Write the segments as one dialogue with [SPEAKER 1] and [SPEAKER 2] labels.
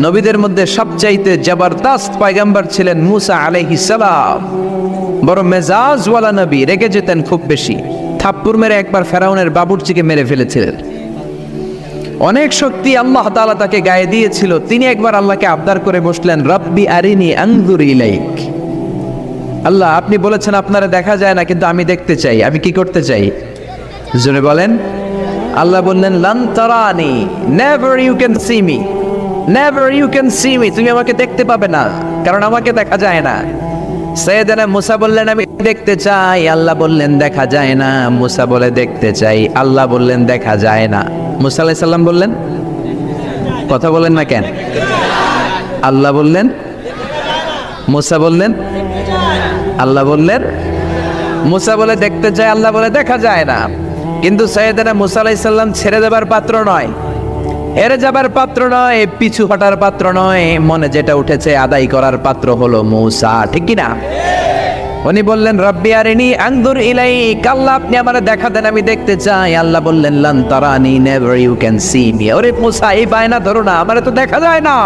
[SPEAKER 1] নবীদের মধ্যে সবচাইতে জবরদস্ত পয়গম্বর ছিলেন মুসা আলাইহিস সালাম। বড় মেজাজওয়ালা নবী, রেগে যেতেন খুব বেশি। থাপ্পড় মেরে একবার ফেরাউনের বাবুর্চিকে মেরে ফেলেছিলেন। অনেক শক্তি আল্লাহ তাআলা তাকে গায়ে দিয়েছিল। তিনি একবার আল্লাহকে আবদার করে বসলেন, রব্বি আরিনি আনজুর ইলাইক। আল্লাহ, আপনি বলেছেন আপনারা দেখা যায় না, কিন্তু আমি দেখতে চাই। আমি কি করতে চাই? জোরে বলেন। আল্লাহ বললেন, লান তারানি, never you can see me, never you can see me. তুমি আমাকে দেখতে পাবে না, কারণ আমাকে দেখা যায় না। সাইয়েদনা মুসা বললেন, আমি দেখতে চাই। আল্লাহ বললেন, দেখা যায় না। মুসা বলে, দেখতে চাই। আল্লাহ বললেন, দেখা যায় না। মুসা আলাইহিস সালাম বললেন, কথা বলেন না কেন? আল্লাহ বললেন, মুসা বললেন, আল্লাহ বললেন। মুসা বলে দেখতে চাই, আল্লাহ বলে দেখা যায় না। কিন্তু সাইয়েদনা মুসা আলাইহিস সালাম ছেড়ে দেবার পাত্র নয়, হেরে যাবার পাত্র নয়, পিছু হটার পাত্র নয়। মনে যেটা উঠেছে আদায় করার পাত্র হলো মুসা, ঠিক কি না? উনি বললেন, রব্বি আরিনি আনজুর ইলাইক। আল্লাহ, আপনি আমারে দেখা দেন, আমি দেখতে চাই। আল্লাহ বললেন, লান তারানি, never you can see me. ওরে মুসা, এই বায়না ধরো না, আমারে তো দেখা যায় না।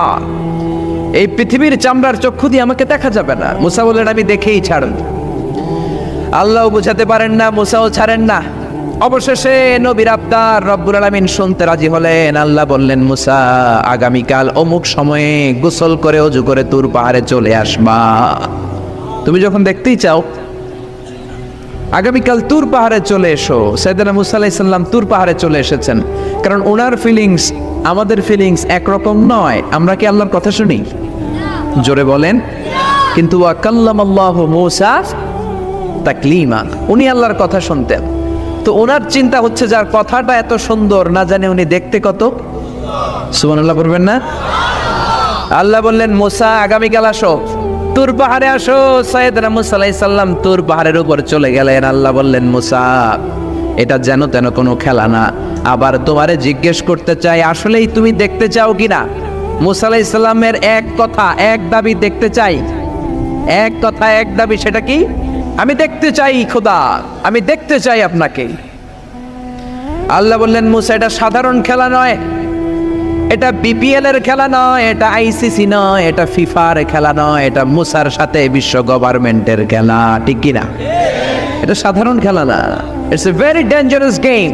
[SPEAKER 1] এই পৃথিবীর চামড়ার চক্ষু দিয়ে আমাকে দেখা যাবে না। মুসা বললেন, আমি দেখেই ছাড়ব। আল্লাহও বুঝাতে পারেন না, মুসাও ছাড়েন না। অবশেষে নবীর আবদার রব্বুল আলামিন শুনতে রাজি হলেন। আল্লাহ বললেন, মুসা, আগামীকাল অমুক সময়ে গোসল করে ওযু করে তুর পাহাড়ে চলে আসবা। তুমি যখন দেখতেই চাও, আগামীকাল তুর পাহাড়ে চলে এসো। সাইয়েদনা মুসা আলাইহিস সালাম তুর পাহাড়ে চলে এসেছেন, কারণ ওনার ফিলিংস আমাদের ফিলিংস একরকম নয়। আমরা কি আল্লাহর কথা শুনি? জোরে বলেন। কিন্তু ওয়া কাল্লামাল্লাহু মুসা তাকলিমা, উনি আল্লাহর কথা শুনতেন। তো ওনার চিন্তা হচ্ছে, যার কথাটা এত সুন্দর, না জানে উনি দেখতে কত। সুবহানাল্লাহ বলবেন না? আল্লাহ বললেন, মুসা, আগামীকাল আসো, তুর পাহাড়ে আসো। সাইয়েদনা মুসা আলাইহিস সালাম তুর পাহাড়ের উপর চলে গেলেন। আল্লাহ বললেন, মুসা, এটা যেন তেন কোনো খেলা না। আবার তোমারে জিজ্ঞেস করতে চাই, আসলেই তুমি দেখতে চাও কিনা? মুসা আলাইহিস সালামের এক কথা এক দাবি, দেখতে চাই। এক কথা এক দাবি, সেটা কি? আমি দেখতে চাই খোদা, আমি দেখতে চাই আপনাকে। আল্লাহ বললেন, মুসা, এটা সাধারণ খেলা নয়, এটা বিপিএল এর খেলা নয়, এটা আইসিসি নয়, এটা ফিফার খেলা নয়, এটা মুসার সাথে বিশ্ব গভর্নমেন্টের খেলা, ঠিক কিনা? এটা সাধারণ খেলা না। It's a very dangerous game.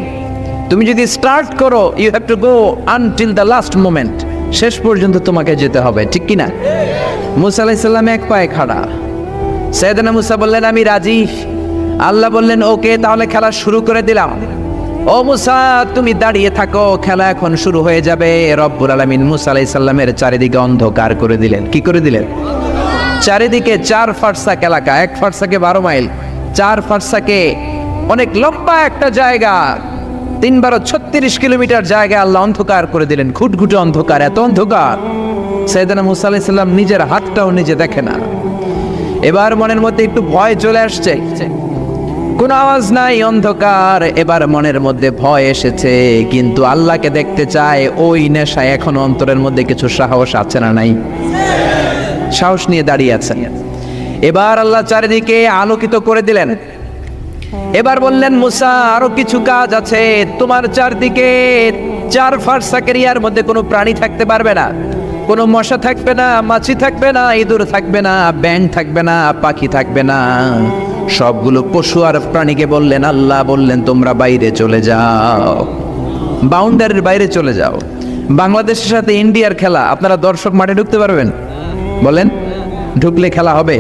[SPEAKER 1] তুমি যদি স্টার্ট করো, you have to go until the last moment. শেষ পর্যন্ত তোমাকে যেতে হবে, ঠিক কিনা? মুসা আলাইহিস সালাম এক পায়ে খাড়া। সাইয়েদনা মুসা বললেন, আমি রাজি। আল্লাহ বললেন, ওকে, তাহলে খেলা শুরু করে দিলাম। ও মুসা, তুমি দাঁড়িয়ে থাকো, খেলা এখন শুরু হয়ে যাবে। রব্বুল আলামিন মুসা আলাইহিস সালামের চারিদিকে অন্ধকার করে দিলেন। কি করে দিলেন? চারিদিকে 4 ফারসাক এলাকা, 1 ফারসাকে 12 মাইল, 4 ফারসাকে অনেক লম্বা একটা জায়গা, 3 × 36 কিলোমিটার জায়গা আল্লাহ অন্ধকার করে দিলেন। ঘুটঘুটে অন্ধকার, এত অন্ধকার সাইয়েদনা মুসা আলাইহিস সালাম নিজের হাতটাও নিজে দেখে না। এবার মনের মধ্যে একটু ভয় চলে আসছে, কোনো আওয়াজ নাই, অন্ধকার। এবার মনের মধ্যে ভয় এসেছে, কিন্তু আল্লাহকে দেখতে চায়। ওই নেশায় এখন অন্তরের মধ্যে কিছু সাহস আছে না নাই? সাহস নিয়ে দাঁড়িয়ে আছেন। এবার আল্লাহ চারিদিকে আলোকিত করে দিলেন। এবার বললেন, মুসা, আরো কিছু কাজ আছে। তোমার চারদিকে 4 ফারসাক এরিয়ার মধ্যে কোনো প্রাণী থাকতে পারবে না। কোনো মশা থাকবে না, মাছি থাকবে না, ইঁদুর থাকবে না, ব্যাঙ থাকবে না, পাখি থাকবে না। সবগুলো পশু আর প্রাণীকে বললেন, আল্লাহ বললেন, তোমরা বাইরে চলে যাও, বাউন্ডারির বাইরে চলে যাও। বাংলাদেশের সাথে ইন্ডিয়ার খেলা, আপনারা দর্শক মাঠে ঢুকতে পারবেন? বলেন, ঢুকলে খেলা হবে?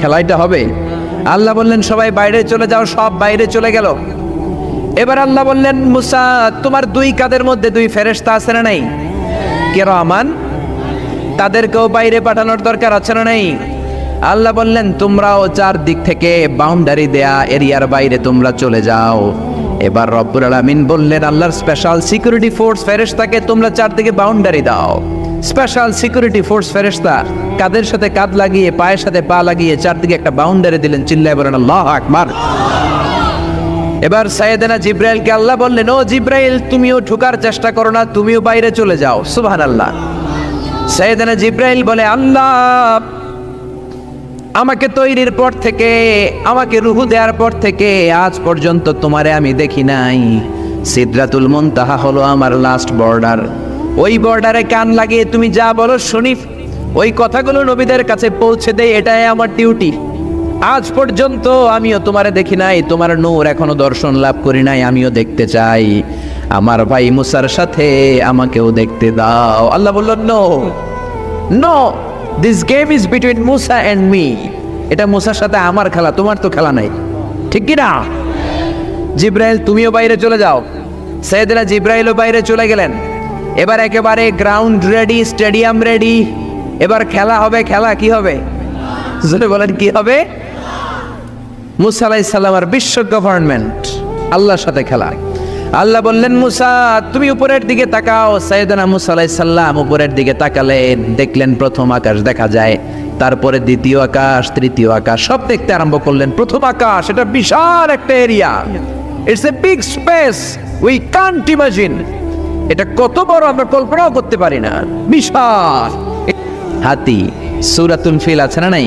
[SPEAKER 1] খেলাটা হবে? আল্লাহ বললেন, সবাই বাইরে চলে যাও। সব বাইরে চলে গেল। এবার আল্লাহ বললেন, মুসা, তোমার 2 কাঁধের মধ্যে 2 ফেরেশতা আছে না নাই? কিরামান, তাদেরকেও বাইরে পাঠানোর দরকার আছে না নাই? আল্লাহ বললেন, তোমরাও 4 দিক থেকে বাউন্ডারি দেয়া এরিয়ার বাইরে তোমরা চলে যাও। এবার রব্বুল আলামিন বললেন, আল্লাহর স্পেশাল সিকিউরিটি ফোর্স ফেরেশতাকে তোমরা 4 দিকে বাউন্ডারি দাও। স্পেশাল সিকিউরিটি ফোর্স ফেরেশতা কাদের সাথে কাঁধ লাগিয়ে, পায়ের সাথে পা লাগিয়ে 4 দিকে একটা বাউন্ডারি দিলেন। চিল্লায় বলেন, আল্লাহু আকবার। এবার সাইয়েদনা জিব্রাইলকে আল্লাহ বললেন, ও জিব্রাইল, তুমিও ঢোকার চেষ্টা করো না, তুমিও বাইরে চলে যাও। সুবহানাল্লাহ। সাইয়েদনা জিব্রাইল বলে, আল্লাহ, আমাকে তৈরির পর থেকে, আমাকে রূহ দেওয়ার পর থেকে আজ পর্যন্ত তোমারে আমি দেখি নাই। সিদরাতুল মুনতাহা হলো আমার লাস্ট বর্ডার। ওই বর্ডারে কান লাগিয়ে তুমি যা বলো শুনি, ওই কথাগুলো নবীদের কাছে পৌঁছে দেয়, এটাই আমার ডিউটি। আজ পর্যন্ত আমিও তোমারে দেখি নাই, তোমার নূর এখনো দর্শন লাভ করি নাই, আমিও দেখতে চাই। আমার ভাই মুসার সাথে আমাকেও দেখতে দাও। আল্লাহ বলল, no no, this game is between Musa and me. এটা মুসার সাথে আমার খেলা, তোমার তো খেলা নাই, ঠিক কি না? জিব্রাইল তুমিও বাইরে চলে যাও। সাইয়েদনা জিব্রাইলও বাইরে চলে গেলেন। এবার একেবারে গ্রাউন্ড রেডি, স্টেডিয়াম রেডি। এবার খেলা হবে। খেলা কি হবে? জোরে বলেন, কি হবে? মুসা আলাইহিস সালামের বিশ্ব গভর্নমেন্ট, আল্লাহর সাথে খেলা। আল্লাহ বললেন, মুসা তুমি উপরের দিকে তাকাও। সাইয়েদনা মুসা আলাইহিস সালাম উপরের দিকে তাকালেন, দেখলেন প্রথম আকাশ দেখা যায়, তারপরে দ্বিতীয় আকাশ, তৃতীয় আকাশ, সব দেখতে আরম্ভ করলেন। প্রথম আকাশ, এটা বিশাল একটা area, it's a big space, we can't imagine. এটা কত বড় আমরা কল্পনাও করতে পারি না, বিশাল। হাতি, সূরাতুল ফিল আছে না নাই?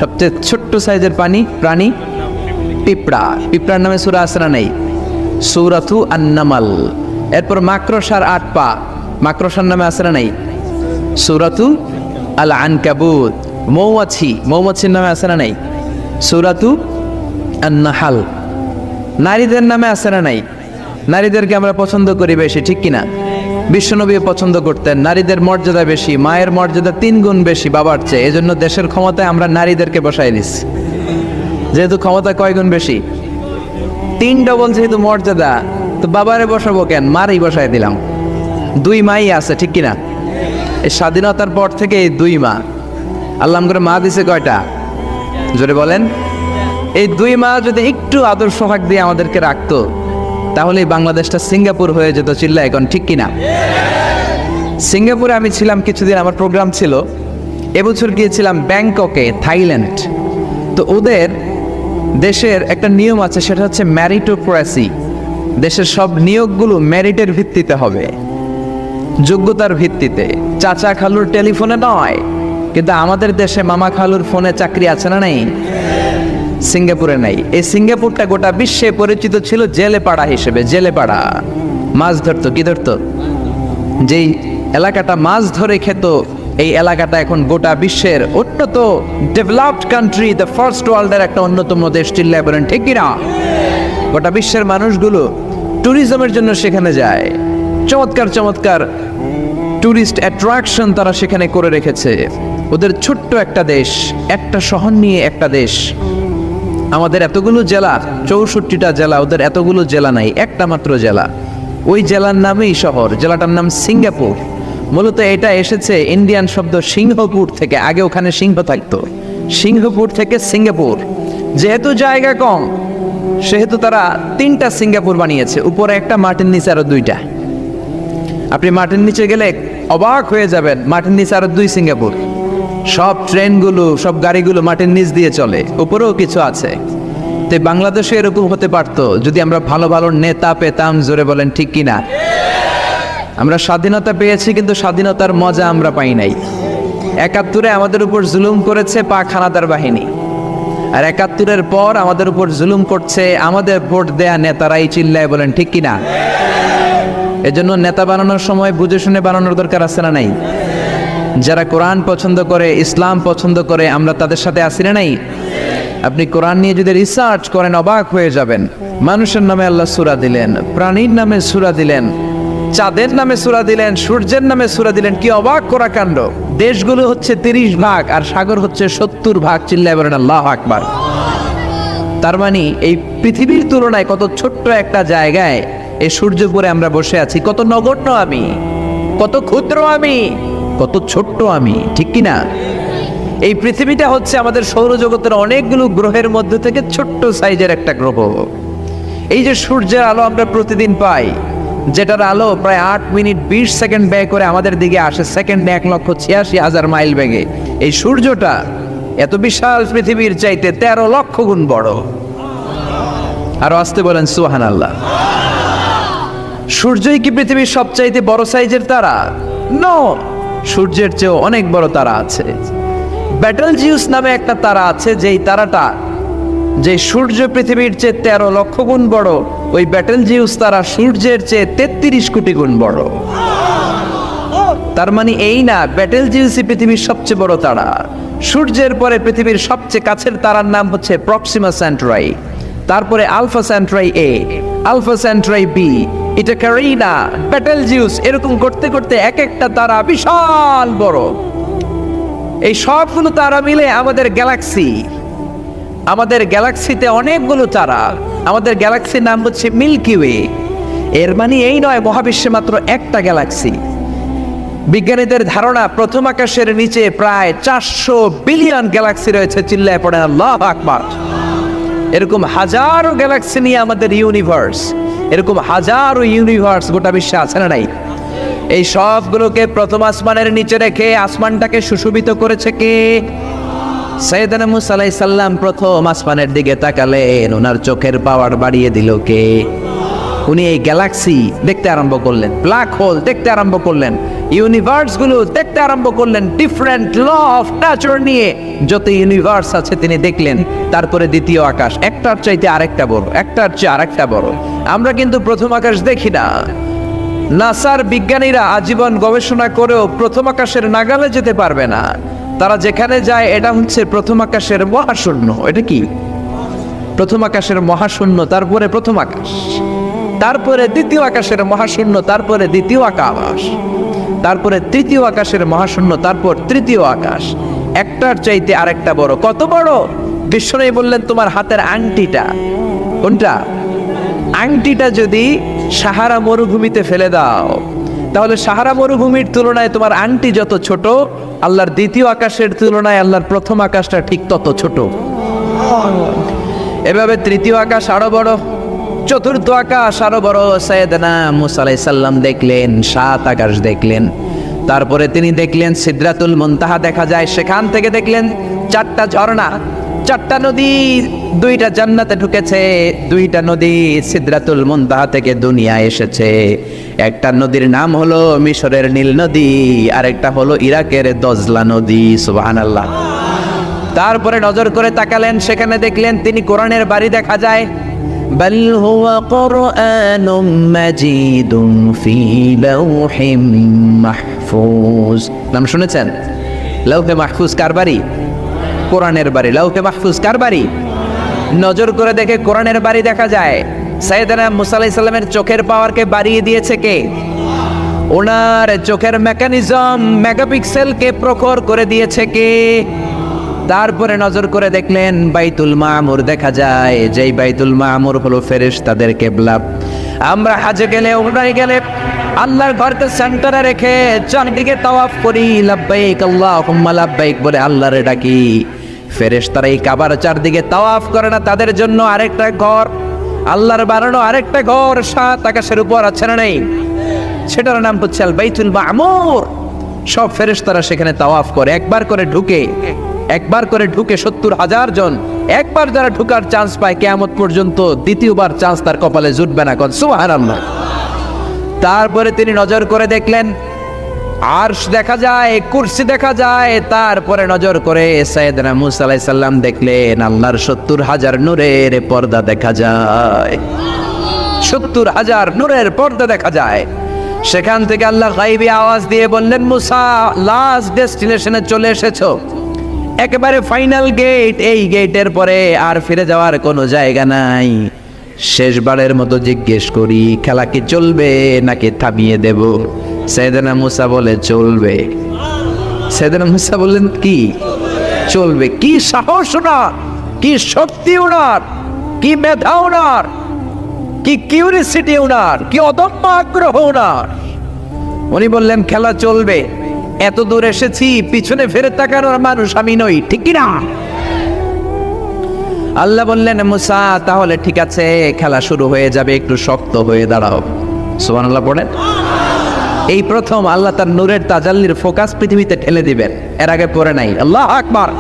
[SPEAKER 1] সবচেয়ে ছোট্ট সাইজের প্রাণী পিঁপড়া, পিঁপড়ার নামে সূরা আছে না নাই? সূরাতু আন-নামাল। এরপর মাকড়সার 8 পা, মাকড়সার নামে আছে না নাই? সূরাতু আল-আনকাবুত। মৌমাছির নামে আছে না নাই? সূরাতু আন-নাহাল। নারীদের নামে আছে না নাই? নারীদেরকে আমরা পছন্দ করি বেশি, ঠিক কিনা? বিশ্বনবী পছন্দ করতেন, নারীদের মর্যাদা বেশি, মায়ের মর্যাদা 3 গুণ বেশি বাবার চেয়ে। এজন্য দেশের ক্ষমতায় আমরা নারীদেরকে বসাই দিচ্ছি। যেহেতু ক্ষমতা কয় গুণ বেশি, 3 ডবল যেহেতু মর্যাদা, তো বাবারে বসাবো কেন, মারই বসাই দিলাম। 2 মাই আছে, ঠিক কিনা? এই স্বাধীনতার পর থেকে 2 মা। আল্লাহ করে মা দিছে কয়টা? জোরে বলেন। এই 2 মা যদি একটু আদর সোহাগ দিয়ে আমাদেরকে রাখতো, তাহলে বাংলাদেশটা সিঙ্গাপুর হয়ে যেত। চিল্লা এখন, ঠিক কিনা? সিঙ্গাপুরে আমি ছিলাম কিছুদিন, আমার প্রোগ্রাম ছিল। এবছর গিয়েছিলাম ব্যাংককে, থাইল্যান্ড। তো ওদের দেশের একটা নিয়ম আছে, সেটা হচ্ছে ম্যারিটোক্রেসি। দেশের সব নিয়োগগুলো মেরিটের ভিত্তিতে হবে, যোগ্যতার ভিত্তিতে। চাচা খালুর টেলিফোনে নয়। কিন্তু আমাদের দেশে মামা খালুর ফোনে চাকরি আছে না নাই? সিঙ্গাপুরে নাই। এই সিঙ্গাপুরটা গোটা বিশ্বে পরিচিত ছিল জেলেপাড়া হিসেবে। জেলেপাড়া মাছ ধরতো, কি ধরতো? যেই এলাকাটা মাছ ধরে খেত, এই এলাকাটা এখন গোটা বিশ্বের উন্নত ডেভেলপড কান্ট্রি, দ্য ফার্স্ট ওয়ার্ল্ডের একটা অন্যতম দেশ। চিল্লায় বলেন, ঠিক কিনা? গোটা বিশ্বের মানুষগুলো ট্যুরিজমের জন্য সেখানে যায়। চমৎকার চমৎকার ট্যুরিস্ট অ্যাট্রাকশন তারা সেখানে করে রেখেছে। ওদের ছোট্ট একটা দেশ, একটা শহর নিয়ে একটা দেশ। আমাদের এতগুলো জেলা, 64টা জেলা, ওদের এতগুলো জেলা নাই, একটা মাত্র জেলা। ওই জেলার নামেই শহর, জেলাটার নাম সিঙ্গাপুর। মূলত এটা এসেছে ইন্ডিয়ান শব্দ সিংহপুর থেকে। আগে ওখানে সিংহ থাকতো, সিংহপুর থেকে সিঙ্গাপুর। যেহেতু জায়গা কম, সেহেতু তারা 3টা সিঙ্গাপুর বানিয়েছে, উপরে একটা, মাটির নিচে আরো 2টা। আপনি মাটির নিচে গেলে অবাক হয়ে যাবেন, মাটির নিচে আরো 2 সিঙ্গাপুর। সব ট্রেনগুলো, সব গাড়িগুলো মাটির নিচ দিয়ে চলে, উপরেও কিছু আছে। তো বাংলাদেশে এরকম হতে পারতো যদি আমরা ভালো ভালো নেতা পেতাম। জোরে বলেন, ঠিক কিনা? আমরা স্বাধীনতা পেয়েছি, কিন্তু স্বাধীনতার মজা আমরা পাই নাই। 71-এ আমাদের উপর জুলুম করেছে পাক হানাদার বাহিনী, আর 71-এর পর আমাদের উপর জুলুম করছে আমাদের ভোট দেয়া নেতারাই। চিল্লায় বলেন, ঠিক কিনা? এজন্য নেতা বানানোর সময় বুঝে শুনে বানানোর দরকার আছে না নাই? যারা কোরআন পছন্দ করে, ইসলাম পছন্দ করে, আমরা তাদের সাথে আসি না নাই? আপনি কোরআন নিয়ে যদি রিসার্চ করেন, অবাক হয়ে যাবেন। মানুষের নামে আল্লাহ সূরা দিলেন, প্রাণীর নামে সূরা দিলেন, চাঁদের নামে সূরা দিলেন, সূর্যের নামে সূরা দিলেন। কি অবাক করা কাণ্ড! দেশগুলো হচ্ছে 30 ভাগ, আর সাগর হচ্ছে 70 ভাগ। চিল্লায় বলেন আল্লাহু আকবার। তার মানে এই পৃথিবীর তুলনায় কত ছোট্ট একটা জায়গায় এই সূর্যপুরে আমরা বসে আছি। কত নগণ্য আমি, কত ক্ষুদ্র আমি, কত ছোট্ট আমি, ঠিক কিনা? এই পৃথিবীটা হচ্ছে আমাদের সৌরজগতের অনেকগুলো গ্রহের মধ্যে থেকে ছোট্ট সাইজের একটা গ্রহ। এই যে সূর্যের আলো আমরা প্রতিদিন পাই, যেটার আলো প্রায় 8 মিনিট 20 সেকেন্ড ব্যয় করে আমাদের দিকে আসে, সেকেন্ডে 1,86,000 মাইল বেগে। এই সূর্যটা এত বিশাল পৃথিবীর চাইতে 13 লক্ষ গুণ বড়। আর আসতে বলেন সুবহানাল্লাহ। সূর্যই কি পৃথিবীর সবচাইতে বড় সাইজের তারা? নো, সূর্যের চেয়েও অনেক বড় তারা আছে। ব্যাটেলজিউস নামে একটা তারা আছে, যেই তারাটা, যে সূর্য পৃথিবীর চেয়ে 13 লক্ষ গুণ বড়, ওই ব্যাটেলজিউস তারা সূর্যের চেয়ে 33 কোটি গুণ বড়। তার মানে এই না ব্যাটেল জিউসি পৃথিবীর সবচেয়ে বড় তারা। সূর্যের পরে পৃথিবীর সবচেয়ে কাছের তারার নাম হচ্ছে প্রক্সিমা সেন্টরাই, তারপরে আলফা সেন্টরাই এ, আলফা সেন্টরাই বি, এটা ক্যারিনা, ব্যাটেল জিউস, এরকম করতে করতে এক একটা তারা বিশাল বড়। এই সবগুলো তারা মিলে আমাদের গ্যালাক্সি। আমাদের গ্যালাক্সিতে অনেকগুলো তারা, আমাদের গ্যালাক্সির নাম হচ্ছে মিল্কি ওয়ে। এর মানে এই নয় মহাবিশ্বে মাত্র একটা গ্যালাক্সি। বিজ্ঞানীদের ধারণা প্রথম আকাশের নিচে প্রায় 400 বিলিয়ন গ্যালাক্সি রয়েছে। চিল্লায় পড়ে আল্লাহু আকবার। এরকম হাজারো গ্যালাক্সি নিয়ে আমাদের ইউনিভার্স, এরকম হাজারো ইউনিভার্স গোটা বিশ্বে আছে না নাই? এই সবগুলোকে প্রথম আসমানের নিচে রেখে আসমানটাকে সুশোভিত করেছে কে? সাইয়েদনা মুসা আলাইহিস সালাম প্রথম আসমানের দিকে তাকালেন, ওনার চোখের পাওয়ার বাড়িয়ে দিল কে? উনি এই গ্যালাক্সি দেখতে আরম্ভ করলেন, ব্ল্যাক হোল দেখতে আরম্ভ করলেন, ইউনিভার্স গুলো দেখতে আরম্ভ করলেন, ডিফারেন্ট ল অফ নেচার নিয়ে যত ইউনিভার্স আছে তিনি দেখলেন। তারপরে দ্বিতীয় আকাশ, একটার চাইতে আরেকটা বড়, একটার চেয়ে আরেকটা বড়। আমরা কিন্তু প্রথম আকাশ দেখি না। নাসার বিজ্ঞানীরা আজীবন গবেষণা করেও প্রথম আকাশের নাগালে যেতে পারবে না। তারা যেখানে যায় এটা হচ্ছে প্রথম আকাশের মহাশূন্য। এটা কি? প্রথম আকাশের মহাশূন্য, তারপরে প্রথম আকাশ, তারপরে দ্বিতীয় আকাশের মহাশূন্য, তারপরে দ্বিতীয় আকাশ, তারপরে তৃতীয় আকাশের মহাশূন্য, তারপর তৃতীয় আকাশ। একটার চাইতে আরেকটা বড়। কত বড়? বিশ্বনবী বললেন তোমার হাতের আংটিটা, কোনটা? আংটিটা যদি সাহারা মরুভূমিতে ফেলে দাও, তাহলে সাহারা মরুভূমির তুলনায় তোমার আংটি যত ছোট, আল্লাহর দ্বিতীয় আকাশের তুলনায় আল্লাহর প্রথম আকাশটা ঠিক তত ছোট। এভাবে তৃতীয় আকাশ আরো বড়, চতুর্থ আকাশ আরো বড়। সাইয়েদনা মুসা আলাইহিস সালাম দেখলেন 7 আকাশ দেখলেন। তারপরে তিনি দেখলেন সিদরাতুল মুনতাহা দেখা যায়, সেখান থেকে দেখলেন 4টা ঝর্ণা, 4টা নদী, 2টা জান্নাতে ঢুকেছে, 2টা নদী সিদরাতুল মুনতাহা থেকে দুনিয়ায় এসেছে। একটা নদীর নাম হলো মিশরের নীল নদী, আরেকটা হলো ইরাকের দজলা নদী। সুবহানাল্লাহ। তারপরে নজর করে তাকালেন, সেখানে দেখলেন তিনি কোরআনের বাড়ি দেখা যায়। বাল হুয়া কুরআনুম মাজিদুন ফি লাওহিম মাহফুজ। নাম শুনেছেন? লাওহে মাহফুজ কার বাড়ি? কোরআনের বাড়ি। লাওহে মাহফুজ কার বাড়ি? নজর করে দেখে কোরআনের বাড়ি দেখা যায়। সাইয়েদনা মুসা আলাইহিস সালামের চোখের পাওয়ারকে বাড়িয়ে দিয়েছে কে? ওনার চোখের মেকানিজম, মেগাপিক্সেলকে প্রখর করে দিয়েছে কে? তারপরে নজর করে দেখলেন বাইতুল মামুর দেখা যায়, যেই বাইতুল মামুর হলো ফেরেশতাদের কিবলা। আমরা হাজে গেলে, উমরায় গেলে আল্লাহর ঘরকে সেন্টারে রেখে চারদিকে তাওয়াফ করি, লাব্বাইক আল্লাহুম্মা লাব্বাইক বলে আল্লাহরে ডাকি। ফেরেশতারা এই কাবার চারদিকে তাওয়াফ করে না, তাদের জন্য আরেকটা ঘর, আল্লাহর বানানো আরেকটা ঘর 7 আকাশের উপর আছে না নেই? সেটার নাম হচ্ছে আল বাইতুল মামুর। সব ফেরেশতারা সেখানে তাওয়াফ করে, একবার করে ঢুকে 70,000 জন। একবার যারা ঢুকার চান্স পায় কিয়ামত পর্যন্ত দ্বিতীয়বার চান্স তার কপালে জুটবে না। সুবহানাল্লাহ। তারপরে তিনি নজর করে দেখলেন আরশ দেখা যায়, কুরসি দেখা যায়। তারপরে নজর করে সাইয়েদনা মুসা আলাইহিস সালাম দেখলেন আল্লাহর 70,000 নূরের পর্দা দেখা যায়। 70,000 নূরের পর্দা দেখা যায়। সেখান থেকে আল্লাহ গায়বী আওয়াজ দিয়ে বললেন, মুসা লাস্ট ডেস্টিনেশনে চলে এসেছো, একেবারে ফাইনাল গেট। এই গেটের পরে আর ফিরে যাওয়ার কোনো জায়গা নাই। শেষবারের মতো জিজ্ঞেস করি, খেলা কি চলবে নাকি থামিয়ে দেব? সাইয়েদনা মুসা বলে চলবে। সাইয়েদনা মুসা বললেন কি চলবে? কি সাহস ওনার, কি শক্তি ওনার, কি মেধা ওনার, কি কিউরিসিটি ওনার, কি অদম্য আগ্রহ ওনার। উনি বললেন খেলা চলবে। এত দূর এসেছি, পিছনে ফিরে তাকানোর মানুষ আমি নই, ঠিক কি না? আল্লাহ বললেন মুসা তাহলে ঠিক আছে, খেলা শুরু হয়ে যাবে, একটু শক্ত হয়ে দাঁড়াও। সুবহানাল্লাহ পড়েন। এই প্রথম আল্লাহ তার নূরের তাজাল্লির ফোকাস পৃথিবীতে ঠেলে দিবেন, এর আগে পড়ে নাই। আল্লাহু আকবার।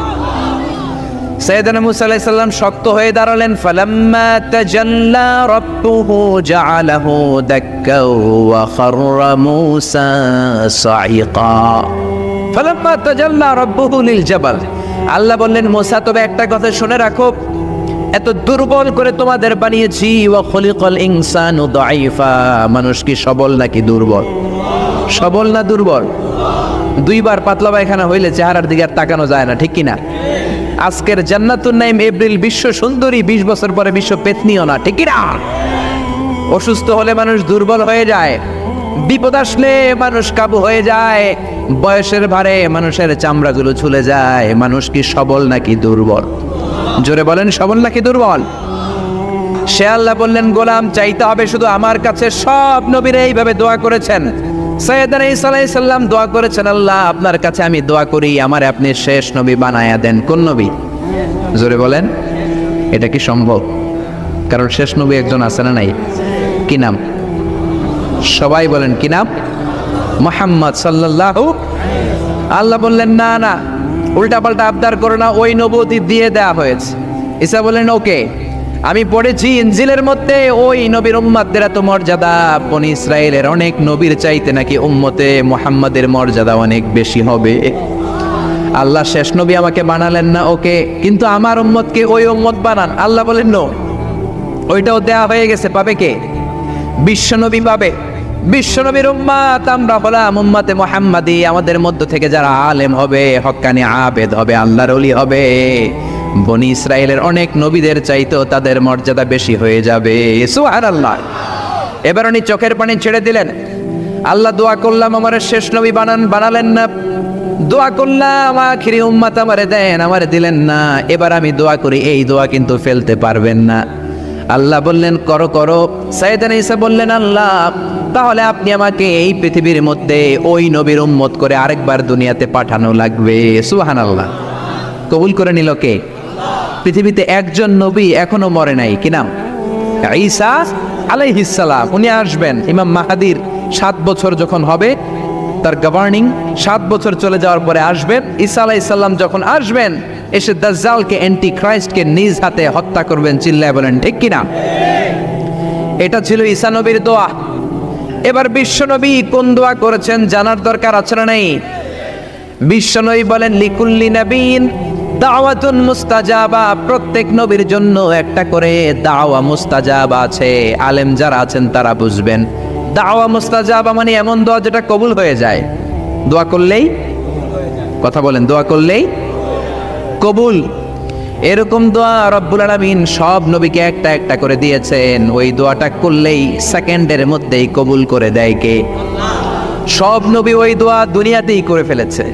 [SPEAKER 1] সাইয়েদনা মুসা আলাইহিস সালাম শক্ত হয়ে দাঁড়ালেন। ফালাম্মা তাজাল্লা রাব্বুহু জাআলাহু দাক্কা ওয়া খাররা মুসা সাইকা। ফালাম্মা তাজাল্লা রাব্বুহু লিল জাবাল। আল্লাহ বললেন মুসা তবে একটা কথা শুনে রাখো, এত দুর্বল করে তোমাদের বানিয়েছি। ওয়া খুলিকাল ইনসানু দাঈফা। মানুষ কি সবল নাকি দুর্বল? সবল না দুর্বল? দুইবার পাতলা পায়খানা হইলে চেহারার দিকে আর তাকানো যায় না, ঠিক কিনা? আজকের জান্নাতুন নাইম এপ্রিল বিশ্ব সুন্দরী, 20 বছর পরে বিশ্ব পেতনিও না, ঠিক কিনা? অসুস্থ হলে মানুষ দুর্বল হয়ে যায়, বিপদ আসলে মানুষ কাবু হয়ে যায়, বয়সের ভারে মানুষের চামড়াগুলো ঝুলে যায়। মানুষ কি সবল নাকি দুর্বল? জোরে বলেন, সবল নাকি দুর্বল? সে আল্লাহ বললেন, গোলাম চাইতে হবে শুধু আমার কাছে। সব নবীরা এইভাবে দোয়া করেছেন। সাইয়েদনা ঈসা আলাইহিস সালাম দোয়া করেছেন, আল্লাহ আপনার কাছে আমি দোয়া করি আমারে আপনি শেষ নবী বানায়া দেন। কোন নবী? জোরে বলেন, এটা কি সম্ভব? কারণ শেষ নবী একজন আছে না নাই? কি নাম? সবাই বলেন কি নাম? মুহাম্মদ সাল্লাল্লাহু। আল্লাহ বললেন, না না, উল্টা পাল্টা আবদার করো না, ওই নবুয়তি দিয়ে দেয়া হয়েছে। ঈসা বললেন, ওকে, আমি পড়েছি ইনজিলের মধ্যে ওই নবীর উম্মতদের এত মর্যাদা, বনি ইসরায়েলের অনেক নবীর চাইতে নাকি উম্মতে মুহাম্মাদের মর্যাদা অনেক বেশি হবে। আল্লাহ শেষ নবী আমাকে বানালেন না, ওকে, কিন্তু আমার উম্মতকে ওই উম্মত বানান। আল্লাহ বলেন, নো, ওইটাও দেয়া হয়ে গেছে, পাবে কে? বিশ্বনবী পাবে। বিশ্বনবীর উম্মত আমরা হলাম উম্মতে মুহাম্মাদি। আমাদের মধ্য থেকে যারা আলেম হবে, হক্কানি আবেদ হবে, আল্লাহর ওলি হবে, বনি ইসরায়েলের অনেক নবীদের চাইতেও তাদের মর্যাদা বেশি হয়ে যাবে। সুবহানাল্লাহ। এবার উনি চোখের পানি ছেড়ে দিলেন। আল্লাহ দোয়া করলাম আমার শেষ নবী বানালেন না, দোয়া করলাম আখিরি উম্মত আমারে দেন, আমারে দিলেন না। এবার আমি দোয়া করি, এই দোয়া কিন্তু ফেলতে পারবেন না। আল্লাহ বললেন, করো করো। সাইয়েদনা ঈসা বললেন, আল্লাহ তাহলে আপনি আমাকে এই পৃথিবীর মধ্যে ওই নবীর উম্মত করে আরেকবার দুনিয়াতে পাঠানো লাগবে। সুবহানাল্লাহ। কবুল করে নিল কে? পৃথিবীতে একজন নবী এখনো মরে নাই, কি নাম? ঈসা আলাইহিস সালাম। উনি আসবেন ইমাম মাহাদির 7 বছর যখন হবে, তার গভর্নিং 7 বছর চলে যাওয়ার পরে আসবেন। ঈসা আলাইহিস সালাম যখন আসবেন, এসে দাজ্জালকে, অ্যান্টি ক্রাইস্টকে নিজ হাতে হত্যা করবেন। চিল্লায় বলেন ঠিক কিনা? এটা ছিল ঈসা নবীর দোয়া। এবার বিশ্বনবী কোন দোয়া করেছেন জানার দরকার আছে না নাই? বিশ্বনবী বলেন, লিকুল্লি নবীন দাওয়াতুন মুস্তাজাবা। প্রত্যেক নবীর জন্য একটা করে দাওয়া মুস্তাজাবা আছে। আলেম যারা আছেন তারা বুঝবেন, দাওয়া মুস্তাজাবা মানে এমন দোয়া যেটা কবুল হয়ে যায়। দোয়া করলেই, কথা বলেন, দোয়া করলেই কবুল। এরকম দোয়া রব্বুল আলামিন সব নবীকে একটা একটা করে দিয়েছেন। ওই দোয়াটা করলেই সেকেন্ডের মধ্যেই কবুল করে দেয় কে? সব নবী ওই দোয়া দুনিয়াতেই করে ফেলেছে।